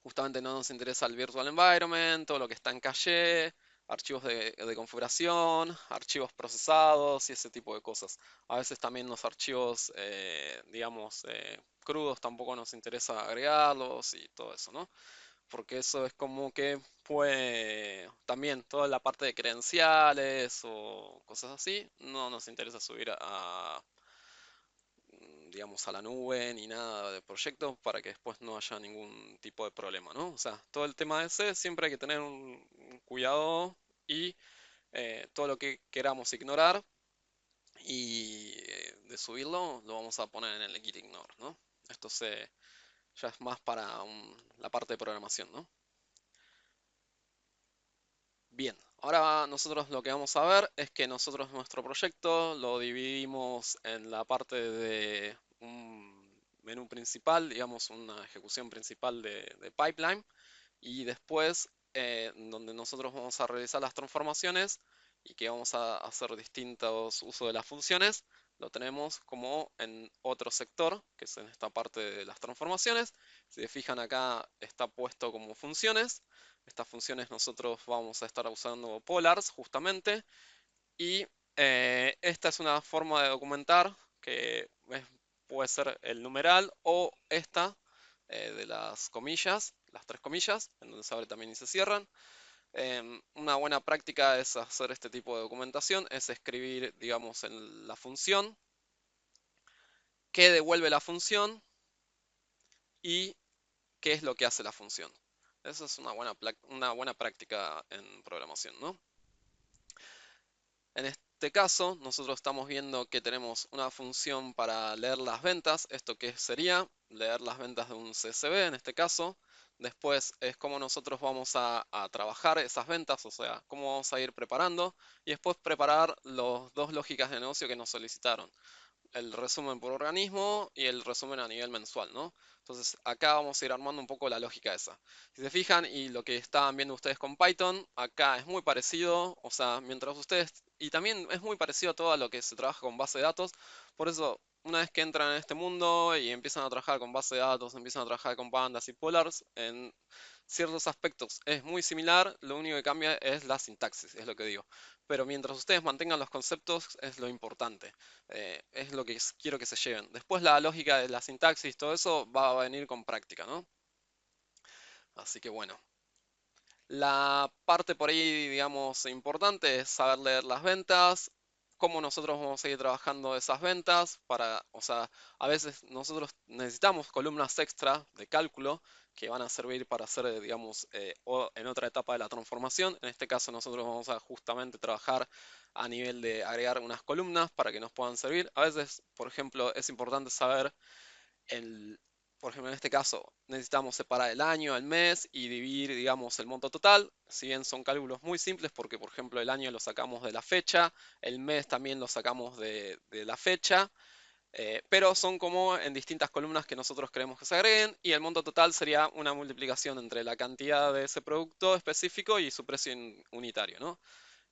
Speaker 1: justamente no nos interesa el virtual environment, todo lo que está en caché, archivos de configuración, archivos procesados y ese tipo de cosas. A veces también los archivos, digamos, crudos tampoco nos interesa agregarlos y todo eso, ¿no? Porque eso es como que puede, también toda la parte de credenciales o cosas así, no nos interesa subir digamos, a la nube ni nada de proyecto para que después no haya ningún tipo de problema, ¿no? O sea, todo el tema ese siempre hay que tener un cuidado y todo lo que queramos ignorar y de subirlo lo vamos a poner en el git ignore, ¿no? Esto ya es más para la parte de programación, ¿no? Bien, ahora nosotros lo que vamos a ver es que nosotros nuestro proyecto lo dividimos en la parte de un menú principal, digamos una ejecución principal de pipeline, y después donde nosotros vamos a realizar las transformaciones y que vamos a hacer distintos usos de las funciones, lo tenemos como en otro sector, que es en esta parte de las transformaciones. Si se fijan acá está puesto como funciones. Estas funciones nosotros vamos a estar usando polars justamente y esta es una forma de documentar que puede ser el numeral o esta de las comillas, las tres comillas, en donde se abre también y se cierran. Una buena práctica es hacer este tipo de documentación, es escribir, digamos, en la función, qué devuelve la función y qué es lo que hace la función. Esa es una buena práctica en programación, ¿no? En este caso, nosotros estamos viendo que tenemos una función para leer las ventas. ¿Esto qué sería? Leer las ventas de un CSV en este caso. Después es cómo nosotros vamos a trabajar esas ventas, o sea, cómo vamos a ir preparando. Y después preparar las dos lógicas de negocio que nos solicitaron, el resumen por organismo y el resumen a nivel mensual, ¿no? Entonces acá vamos a ir armando un poco la lógica esa. Si se fijan y lo que estaban viendo ustedes con Python, acá es muy parecido, o sea, mientras ustedes, y también es muy parecido a todo lo que se trabaja con base de datos, por eso una vez que entran en este mundo y empiezan a trabajar con base de datos, empiezan a trabajar con pandas y polars, en ciertos aspectos es muy similar, lo único que cambia es la sintaxis, es lo que digo. Pero mientras ustedes mantengan los conceptos es lo importante, es lo que quiero que se lleven. Después la lógica de la sintaxis, todo eso va a venir con práctica, ¿no? Así que bueno. La parte por ahí, digamos, importante es saber leer las ventas, cómo nosotros vamos a ir trabajando esas ventas para, o sea, a veces nosotros necesitamos columnas extra de cálculo que van a servir para hacer, digamos, o en otra etapa de la transformación. En este caso nosotros vamos a justamente trabajar a nivel de agregar unas columnas para que nos puedan servir. A veces, por ejemplo, es importante saber el, por ejemplo, en este caso, necesitamos separar el año, el mes y dividir, digamos, el monto total. Si bien son cálculos muy simples, porque, por ejemplo, el año lo sacamos de la fecha, el mes también lo sacamos de la fecha, pero son como en distintas columnas que nosotros queremos que se agreguen y el monto total sería una multiplicación entre la cantidad de ese producto específico y su precio unitario, ¿no?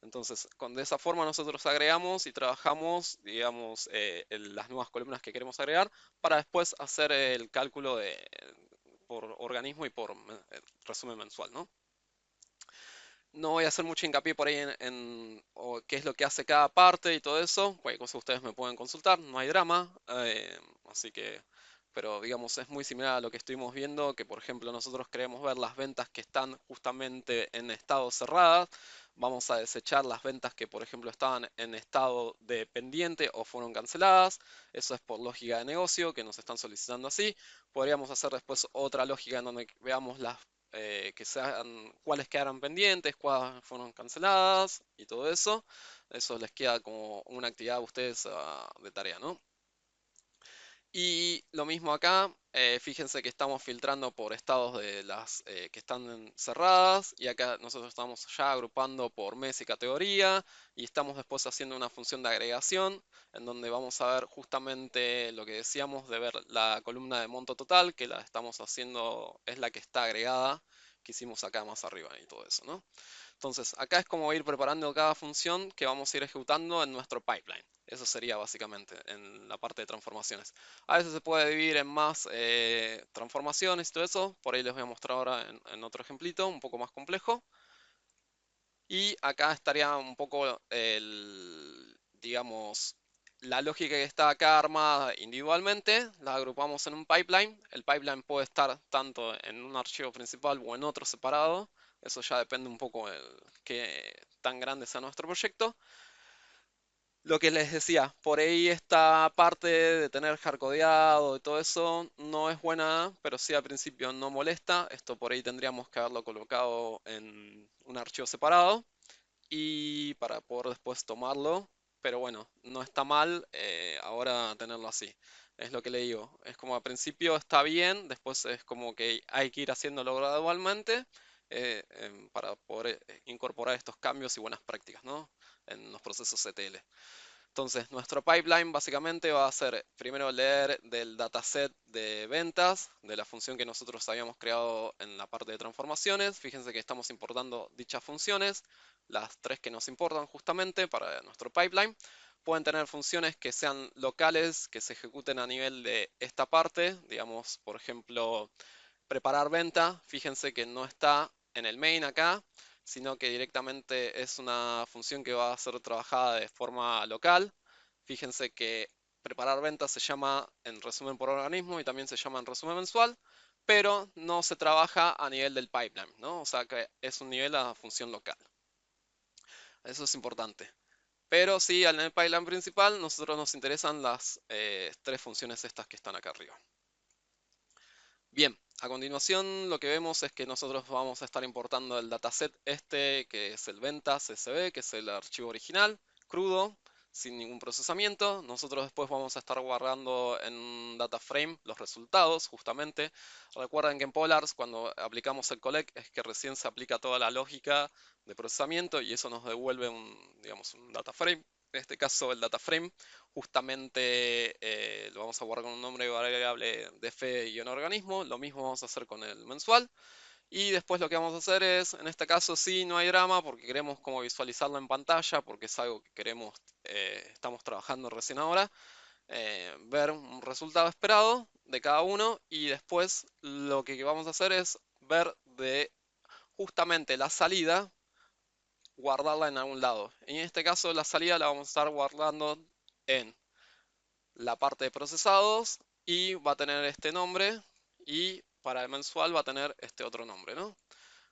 Speaker 1: Entonces, de esa forma nosotros agregamos y trabajamos, digamos, las nuevas columnas que queremos agregar para después hacer el cálculo por organismo y por resumen mensual, ¿no? No voy a hacer mucho hincapié por ahí en qué es lo que hace cada parte y todo eso. Cualquier cosa ustedes me pueden consultar, no hay drama. Así que, pero digamos, es muy similar a lo que estuvimos viendo, que por ejemplo nosotros queremos ver las ventas que están justamente en estado cerradas. Vamos a desechar las ventas que, por ejemplo, estaban en estado de pendiente o fueron canceladas. Eso es por lógica de negocio, que nos están solicitando así. Podríamos hacer después otra lógica en donde veamos las que sean, cuáles quedaron pendientes, cuáles fueron canceladas y todo eso. Eso les queda como una actividad a ustedes de tarea, ¿no? Y lo mismo acá, fíjense que estamos filtrando por estados de las que están cerradas y acá nosotros estamos ya agrupando por mes y categoría y estamos después haciendo una función de agregación en donde vamos a ver justamente lo que decíamos de ver la columna de monto total, que la estamos haciendo, es la que está agregada, que hicimos acá más arriba y todo eso, ¿no? Entonces, acá es como ir preparando cada función que vamos a ir ejecutando en nuestro pipeline. Eso sería básicamente en la parte de transformaciones. A veces se puede dividir en más transformaciones y todo eso. Por ahí les voy a mostrar ahora en otro ejemplito, un poco más complejo. Y acá estaría un poco digamos, la lógica que está acá armada individualmente, la agrupamos en un pipeline. El pipeline puede estar tanto en un archivo principal o en otro separado. Eso ya depende un poco de qué tan grande sea nuestro proyecto. Lo que les decía, por ahí esta parte de tener hardcodeado y todo eso no es buena, pero sí al principio no molesta. Esto por ahí tendríamos que haberlo colocado en un archivo separado y para poder después tomarlo. Pero bueno, no está mal ahora tenerlo así. Es lo que le digo. Es como al principio está bien, después es como que hay que ir haciéndolo gradualmente para poder incorporar estos cambios y buenas prácticas, ¿no? En los procesos ETL. Entonces, nuestro pipeline básicamente va a ser primero leer del dataset de ventas, de la función que nosotros habíamos creado en la parte de transformaciones. Fíjense que estamos importando dichas funciones, las tres que nos importan justamente para nuestro pipeline. Pueden tener funciones que sean locales, que se ejecuten a nivel de esta parte, digamos, por ejemplo, preparar venta. Fíjense que no está en el main acá, sino que directamente es una función que va a ser trabajada de forma local. Fíjense que preparar ventas se llama en resumen por organismo y también se llama en resumen mensual, pero no se trabaja a nivel del pipeline, ¿no? O sea que es un nivel a función local. Eso es importante. Pero sí, en el pipeline principal, nosotros nos interesan las tres funciones estas que están acá arriba. Bien, a continuación lo que vemos es que nosotros vamos a estar importando el dataset este, que es el ventas CSV, que es el archivo original, crudo, sin ningún procesamiento. Nosotros después vamos a estar guardando en un data frame los resultados, justamente. Recuerden que en Polars, cuando aplicamos el collect, es que recién se aplica toda la lógica de procesamiento y eso nos devuelve digamos, un data frame. En este caso, el data frame justamente lo vamos a guardar con un nombre variable de fe-organismo. Lo mismo vamos a hacer con el mensual. Y después lo que vamos a hacer es, en este caso sí, no hay drama porque queremos como visualizarlo en pantalla, porque es algo que queremos, estamos trabajando recién ahora, ver un resultado esperado de cada uno y después lo que vamos a hacer es ver de justamente la salida, guardarla en algún lado. En este caso la salida la vamos a estar guardando en la parte de procesados y va a tener este nombre y para el mensual va a tener este otro nombre, ¿no?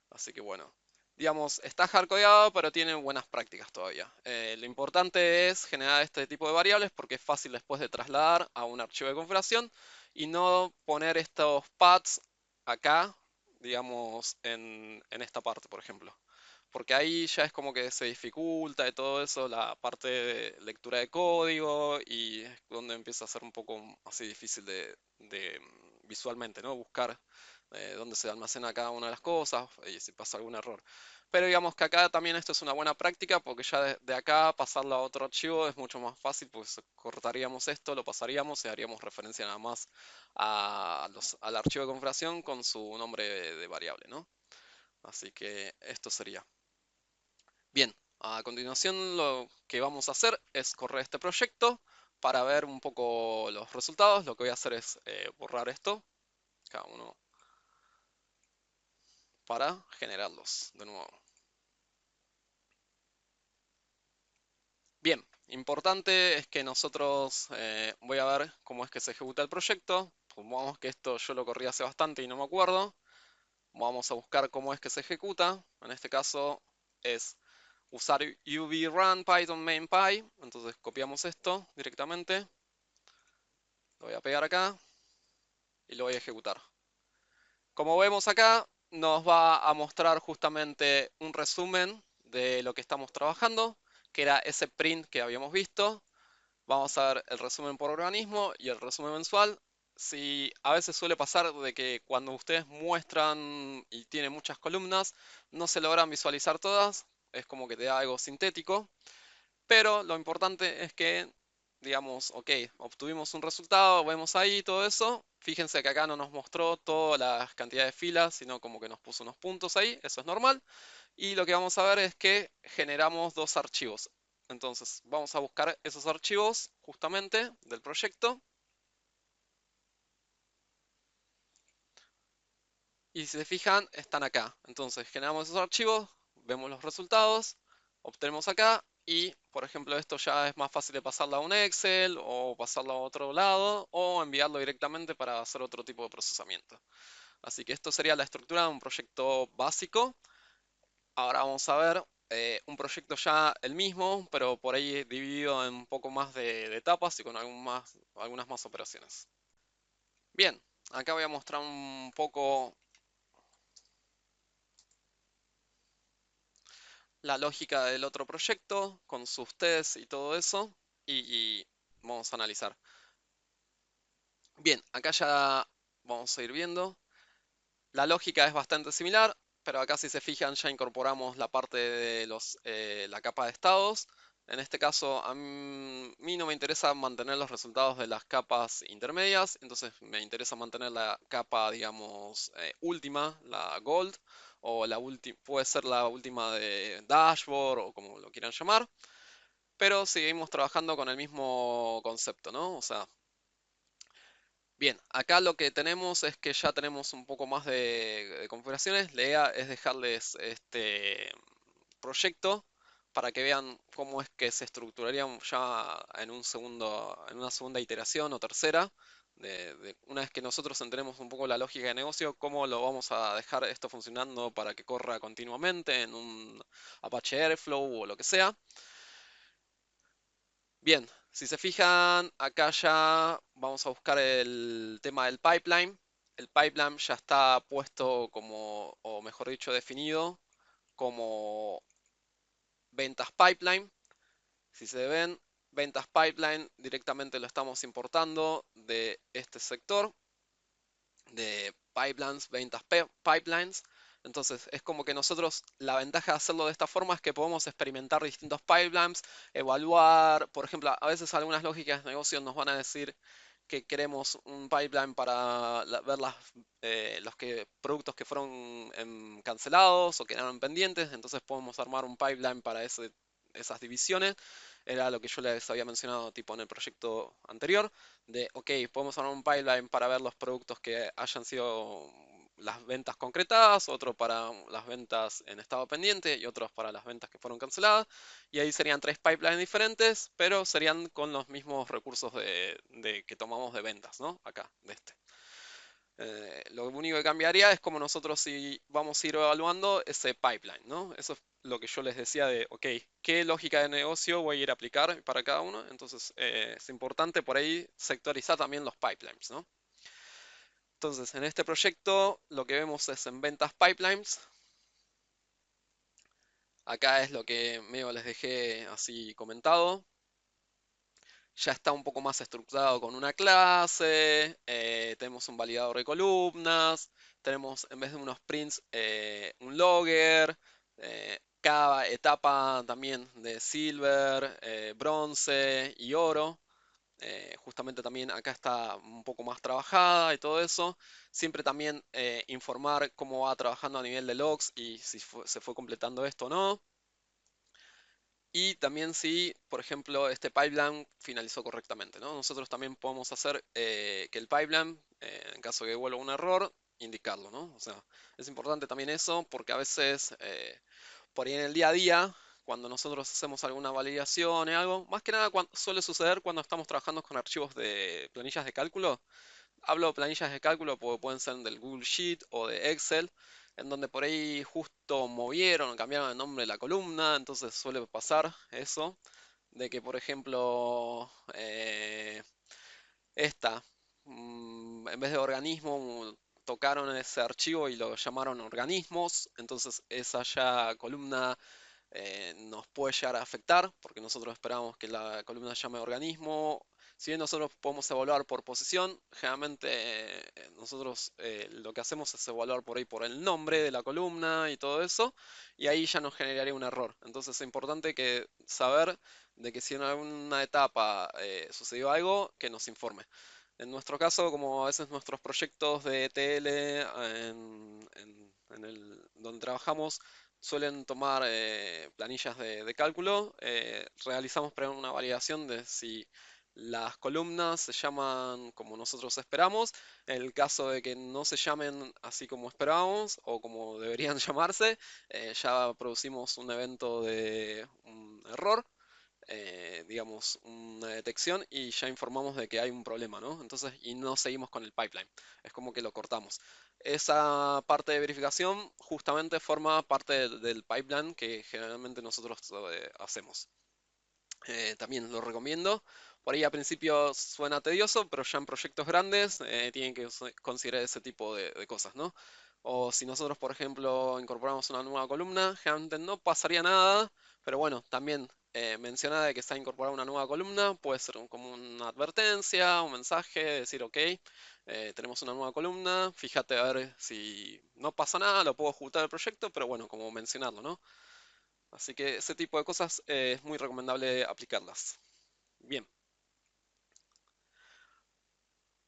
Speaker 1: Así que bueno, digamos, está hardcodeado, pero tiene buenas prácticas todavía. Lo importante es generar este tipo de variables porque es fácil después de trasladar a un archivo de configuración y no poner estos paths acá, digamos, en esta parte, por ejemplo. Porque ahí ya es como que se dificulta de todo eso la parte de lectura de código y es donde empieza a ser un poco así difícil de visualmente, ¿no? Buscar dónde se almacena cada una de las cosas y si pasa algún error. Pero digamos que acá también esto es una buena práctica porque ya de acá pasarlo a otro archivo es mucho más fácil, pues cortaríamos esto, lo pasaríamos y haríamos referencia nada más al archivo de configuración con su nombre de variable, ¿no? Así que esto sería. Bien, a continuación lo que vamos a hacer es correr este proyecto para ver un poco los resultados. Lo que voy a hacer es borrar esto, cada uno, para generarlos de nuevo. Bien, importante es que nosotros, voy a ver cómo es que se ejecuta el proyecto. Supongamos que esto yo lo corrí hace bastante y no me acuerdo. Vamos a buscar cómo es que se ejecuta. En este caso es usar uv run python main py. Entonces copiamos esto directamente. Lo voy a pegar acá y lo voy a ejecutar. Como vemos acá, nos va a mostrar justamente un resumen de lo que estamos trabajando, que era ese print que habíamos visto. Vamos a ver el resumen por organismo y el resumen mensual. Si a veces suele pasar de que cuando ustedes muestran y tienen muchas columnas, no se logran visualizar todas, es como que te da algo sintético, pero lo importante es que, digamos, ok, obtuvimos un resultado, vemos ahí todo eso. Fíjense que acá no nos mostró toda la cantidad de filas, sino como que nos puso unos puntos ahí, eso es normal. Y lo que vamos a ver es que generamos dos archivos. Entonces, vamos a buscar esos archivos justamente del proyecto. Y si se fijan, están acá. Entonces, generamos esos archivos, vemos los resultados, obtenemos acá. Y, por ejemplo, esto ya es más fácil de pasarlo a un Excel o pasarlo a otro lado o enviarlo directamente para hacer otro tipo de procesamiento. Así que esto sería la estructura de un proyecto básico. Ahora vamos a ver un proyecto ya el mismo, pero por ahí dividido en un poco más de etapas y con algunas más operaciones. Bien, acá voy a mostrar un poco la lógica del otro proyecto con sus tests y todo eso y vamos a analizar. Bien, acá ya vamos a ir viendo. La lógica es bastante similar, pero acá si se fijan ya incorporamos la parte de la capa de estados. En este caso a mí no me interesa mantener los resultados de las capas intermedias, entonces me interesa mantener la capa, digamos, última, la gold, o la última, puede ser la última de dashboard o como lo quieran llamar, pero seguimos trabajando con el mismo concepto, ¿no? O sea, bien, acá lo que tenemos es que ya tenemos un poco más de configuraciones. La idea es dejarles este proyecto para que vean cómo es que se estructuraría ya en en una segunda iteración o tercera. Una vez que nosotros entendemos un poco la lógica de negocio, cómo lo vamos a dejar esto funcionando para que corra continuamente en un Apache Airflow o lo que sea. Bien, si se fijan, acá ya vamos a buscar el tema del pipeline. El pipeline ya está puesto como, o mejor dicho, definido como ventas pipeline. Si se ven, ventas pipeline directamente lo estamos importando de este sector de pipelines, pipelines. Entonces es como que nosotros la ventaja de hacerlo de esta forma es que podemos experimentar distintos pipelines, evaluar, por ejemplo, a veces algunas lógicas de negocio nos van a decir que queremos un pipeline para ver productos que fueron cancelados o quedaron pendientes, entonces podemos armar un pipeline para esas divisiones. Era lo que yo les había mencionado tipo en el proyecto anterior de, ok, podemos armar un pipeline para ver los productos que hayan sido las ventas concretadas, otro para las ventas en estado pendiente y otros para las ventas que fueron canceladas. Y ahí serían tres pipelines diferentes, pero serían con los mismos recursos que tomamos de ventas, ¿no? Acá, de este. Lo único que cambiaría es como nosotros si vamos a ir evaluando ese pipeline, ¿no? Eso es lo que yo les decía de, ok, ¿qué lógica de negocio voy a ir a aplicar para cada uno? Entonces, es importante por ahí sectorizar también los pipelines, ¿no? Entonces, en este proyecto lo que vemos es en ventas pipelines. Acá es lo que medio les dejé así comentado. Ya está un poco más estructurado con una clase, tenemos un validador de columnas, tenemos en vez de unos prints un logger, cada etapa también de silver, bronce y oro. Justamente también acá está un poco más trabajada y todo eso. Siempre también informar cómo va trabajando a nivel de logs y si se fue completando esto o no. Y también si, por ejemplo, este pipeline finalizó correctamente, ¿no? Nosotros también podemos hacer que el pipeline, en caso de que vuelva un error, indicarlo, ¿no? O sea, es importante también eso porque a veces, por ahí en el día a día, cuando nosotros hacemos alguna validación o algo, más que nada suele suceder cuando estamos trabajando con archivos de planillas de cálculo. Hablo de planillas de cálculo porque pueden ser del Google Sheet o de Excel, en donde por ahí justo movieron o cambiaron el nombre de la columna, entonces suele pasar eso, de que por ejemplo esta, en vez de organismo, tocaron ese archivo y lo llamaron organismos, entonces esa ya columna nos puede llegar a afectar, porque nosotros esperamos que la columna llame organismo. Si bien nosotros podemos evaluar por posición, generalmente nosotros lo que hacemos es evaluar por ahí por el nombre de la columna y todo eso, y ahí ya nos generaría un error. Entonces es importante que saber de que si en alguna etapa sucedió algo, que nos informe. En nuestro caso, como a veces nuestros proyectos de ETL donde trabajamos suelen tomar planillas de cálculo, realizamos primero una validación de si las columnas se llaman como nosotros esperamos. En el caso de que no se llamen así como esperábamos o como deberían llamarse, ya producimos un evento de un error, digamos, una detección y ya informamos de que hay un problema, ¿no? Entonces, y no seguimos con el pipeline. Es como que lo cortamos. Esa parte de verificación justamente forma parte del pipeline que generalmente nosotros hacemos. También lo recomiendo. Por ahí a principio suena tedioso, pero ya en proyectos grandes tienen que considerar ese tipo de cosas, ¿no? O si nosotros, por ejemplo, incorporamos una nueva columna, generalmente no pasaría nada, pero bueno, también menciona de que está incorporada una nueva columna, puede ser como una advertencia, un mensaje, decir, ok, tenemos una nueva columna, fíjate a ver si no pasa nada, lo puedo ejecutar el proyecto, pero bueno, como mencionarlo, ¿no? Así que ese tipo de cosas es muy recomendable aplicarlas. Bien,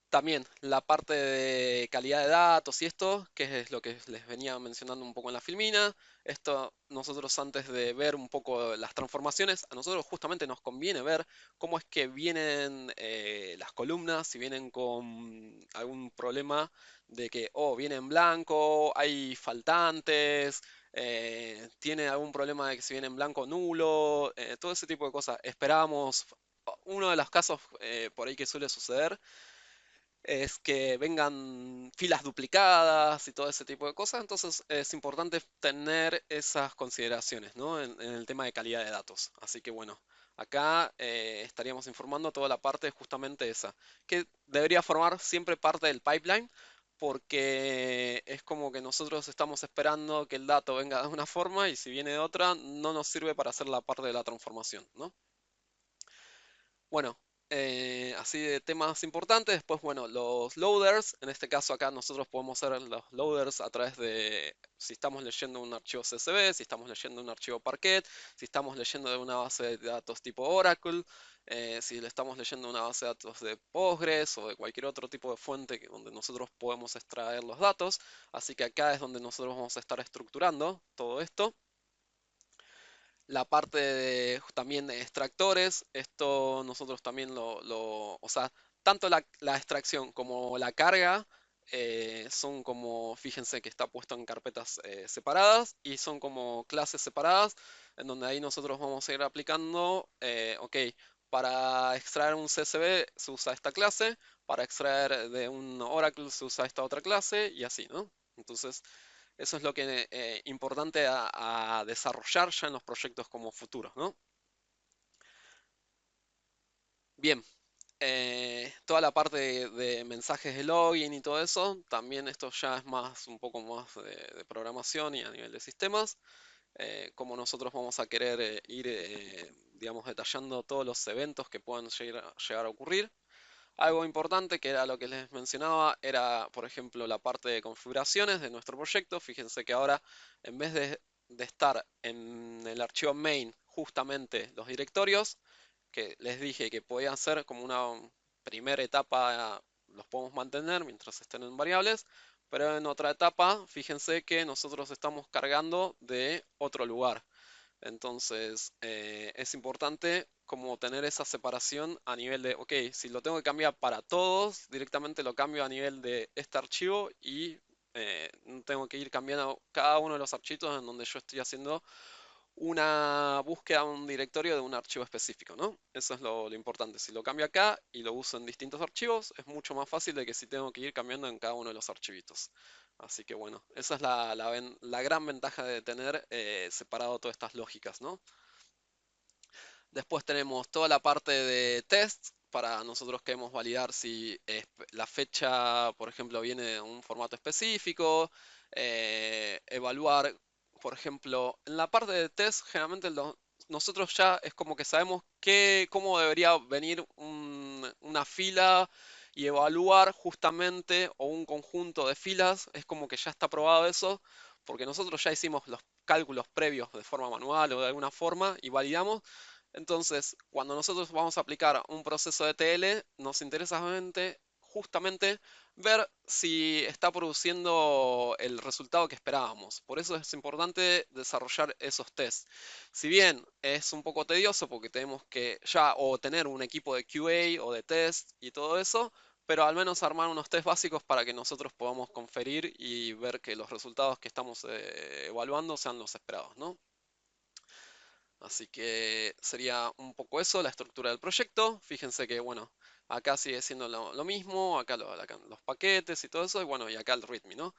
Speaker 1: también la parte de calidad de datos y esto, que es lo que les venía mencionando un poco en la filmina. Esto nosotros antes de ver un poco las transformaciones, a nosotros justamente nos conviene ver cómo es que vienen las columnas, si vienen con algún problema de que, oh, viene en blanco, hay faltantes, tiene algún problema de que si viene en blanco nulo, todo ese tipo de cosas. Esperamos, uno de los casos por ahí que suele suceder es que vengan filas duplicadas y todo ese tipo de cosas, entonces es importante tener esas consideraciones, ¿no? En el tema de calidad de datos. Así que bueno, acá estaríamos informando toda la parte justamente esa, que debería formar siempre parte del pipeline, porque es como que nosotros estamos esperando que el dato venga de una forma y si viene de otra, no nos sirve para hacer la parte de la transformación, ¿no? Bueno, así de temas importantes. Después, bueno, los loaders. En este caso acá nosotros podemos hacer los loaders a través de si estamos leyendo un archivo CSV, si estamos leyendo un archivo Parquet, si estamos leyendo de una base de datos tipo Oracle, si le estamos leyendo una base de datos de Postgres o de cualquier otro tipo de fuente donde nosotros podemos extraer los datos. Así que acá es donde nosotros vamos a estar estructurando todo esto. La parte de, también de extractores, esto nosotros también o sea, tanto la extracción como la carga son como, fíjense que está puesto en carpetas separadas y son como clases separadas, en donde ahí nosotros vamos a ir aplicando, ok, para extraer un CSV se usa esta clase, para extraer de un Oracle se usa esta otra clase y así, ¿no? Entonces, eso es lo que importante a desarrollar ya en los proyectos como futuros, ¿no? Bien, toda la parte de mensajes de login y todo eso, también esto ya es más un poco más de programación y a nivel de sistemas, como nosotros vamos a querer ir, digamos, detallando todos los eventos que puedan llegar a ocurrir. Algo importante que era lo que les mencionaba era, por ejemplo, la parte de configuraciones de nuestro proyecto. Fíjense que ahora, en vez de estar en el archivo main justamente los directorios, que les dije que podían ser como una primera etapa, los podemos mantener mientras estén en variables, pero en otra etapa, fíjense que nosotros estamos cargando de otro lugar. Entonces, es importante como tener esa separación a nivel de, ok, si lo tengo que cambiar para todos, directamente lo cambio a nivel de este archivo y no tengo que ir cambiando cada uno de los archivos en donde yo estoy haciendo una búsqueda, un directorio de un archivo específico, ¿no? Eso es lo importante. Si lo cambio acá y lo uso en distintos archivos, es mucho más fácil de que si tengo que ir cambiando en cada uno de los archivitos. Así que bueno, esa es la gran ventaja de tener separado todas estas lógicas, ¿no? Después tenemos toda la parte de test. para nosotros queremos validar si la fecha, por ejemplo, viene de un formato específico, evaluar, por ejemplo, en la parte de test, generalmente nosotros ya es como que sabemos cómo debería venir una fila y evaluar justamente o un conjunto de filas, es como que ya está probado eso, porque nosotros ya hicimos los cálculos previos de forma manual o de alguna forma y validamos. Entonces, cuando nosotros vamos a aplicar un proceso de TL, nos interesa justamente ver si está produciendo el resultado que esperábamos. Por eso es importante desarrollar esos tests. Si bien es un poco tedioso porque tenemos que ya o tener un equipo de QA o de test y todo eso, pero al menos armar unos test básicos para que nosotros podamos conferir y ver que los resultados que estamos evaluando sean los esperados, ¿no? Así que sería un poco eso, la estructura del proyecto. Fíjense que, bueno, acá sigue siendo lo mismo, acá los paquetes y todo eso, y bueno, y acá el README, ¿no?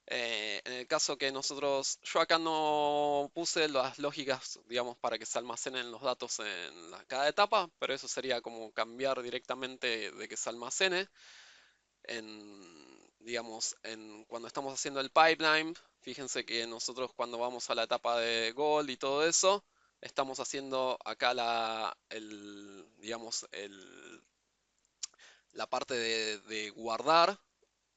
Speaker 1: En el caso que yo acá no puse las lógicas, digamos, para que se almacenen los datos en cada etapa, pero eso sería como cambiar directamente de que se almacene digamos, cuando estamos haciendo el pipeline, fíjense que nosotros cuando vamos a la etapa de Gold y todo eso, estamos haciendo acá digamos, la parte de guardar,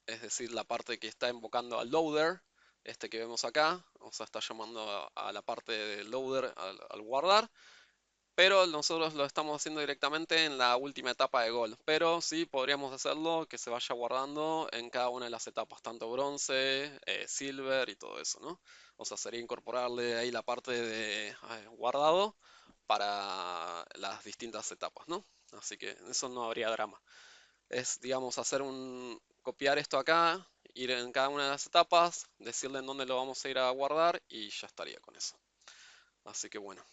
Speaker 1: es decir, la parte que está invocando al loader, este que vemos acá, o sea, está llamando a la parte de loader al guardar, pero nosotros lo estamos haciendo directamente en la última etapa de gol. Pero sí podríamos hacerlo que se vaya guardando en cada una de las etapas, tanto bronce, silver y todo eso, ¿no? O sea, sería incorporarle ahí la parte de guardado para las distintas etapas, ¿no? Así que eso no habría drama. Es, digamos, copiar esto acá, ir en cada una de las etapas, decirle en dónde lo vamos a ir a guardar y ya estaría con eso. Así que bueno.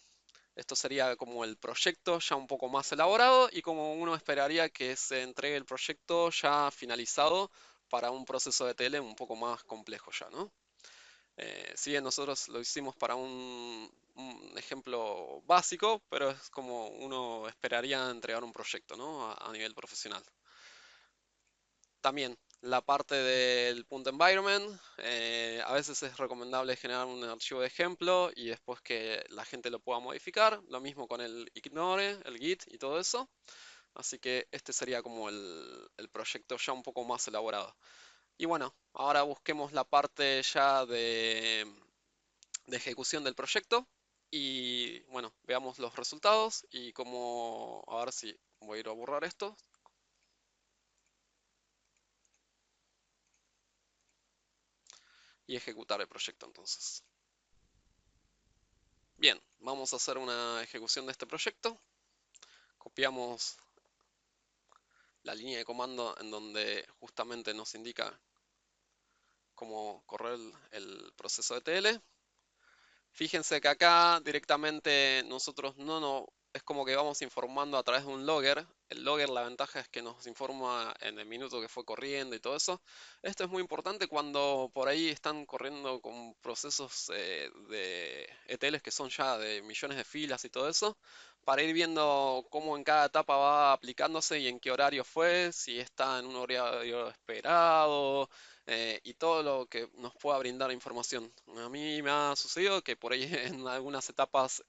Speaker 1: Esto sería como el proyecto ya un poco más elaborado y como uno esperaría que se entregue el proyecto ya finalizado para un proceso de TL un poco más complejo ya, ¿no? Si bien nosotros lo hicimos para un ejemplo básico, pero es como uno esperaría entregar un proyecto, ¿no? A nivel profesional. También la parte del punto environment, a veces es recomendable generar un archivo de ejemplo y después que la gente lo pueda modificar. Lo mismo con el ignore, el git y todo eso. Así que este sería como el proyecto ya un poco más elaborado. Y bueno, ahora busquemos la parte ya de ejecución del proyecto. Y bueno, veamos los resultados y cómo, a ver si voy a ir a borrar esto. Y ejecutar el proyecto entonces. Bien, vamos a hacer una ejecución de este proyecto. Copiamos la línea de comando en donde justamente nos indica cómo correr el proceso de TL. Fíjense que acá directamente nosotros no, es como que vamos informando a través de un logger. El logger, la ventaja es que nos informa en el minuto que fue corriendo y todo eso. Esto es muy importante cuando por ahí están corriendo con procesos de ETLs que son ya de millones de filas y todo eso, para ir viendo cómo en cada etapa va aplicándose y en qué horario fue, si está en un horario esperado, y todo lo que nos pueda brindar información. A mí me ha sucedido que por ahí en algunas etapas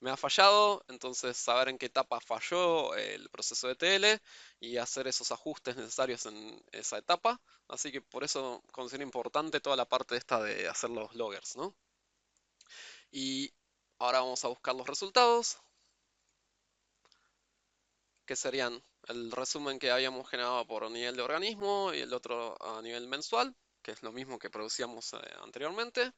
Speaker 1: me ha fallado, entonces saber en qué etapa falló el proceso de TL y hacer esos ajustes necesarios en esa etapa. Así que por eso considero importante toda la parte esta de hacer los loggers, ¿no? Y ahora vamos a buscar los resultados, que serían el resumen que habíamos generado por nivel de organismo y el otro a nivel mensual, que es lo mismo que producíamos anteriormente.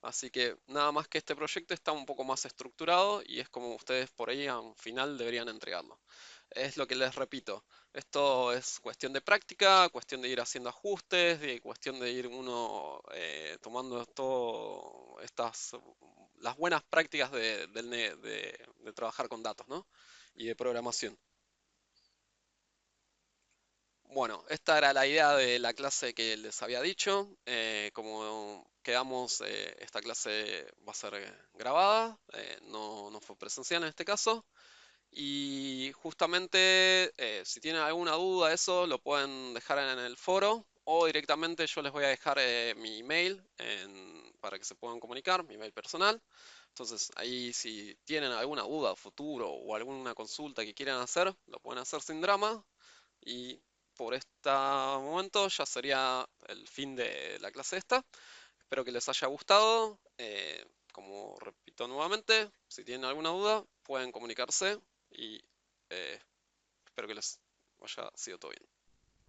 Speaker 1: Así que nada más que este proyecto está un poco más estructurado y es como ustedes por ahí al final deberían entregarlo. Es lo que les repito, esto es cuestión de práctica, cuestión de ir haciendo ajustes, de cuestión de ir uno tomando todo las buenas prácticas de trabajar con datos, ¿no? Y de programación. Bueno, esta era la idea de la clase que les había dicho. Como quedamos, esta clase va a ser grabada, no fue presencial en este caso. Y justamente si tienen alguna duda de eso, lo pueden dejar en el foro o directamente yo les voy a dejar mi email para que se puedan comunicar, mi email personal. Entonces ahí si tienen alguna duda a futuro o alguna consulta que quieran hacer, lo pueden hacer sin drama. Y por este momento ya sería el fin de la clase esta. Espero que les haya gustado. Como repito nuevamente, si tienen alguna duda, pueden comunicarse y espero que les haya sido todo bien.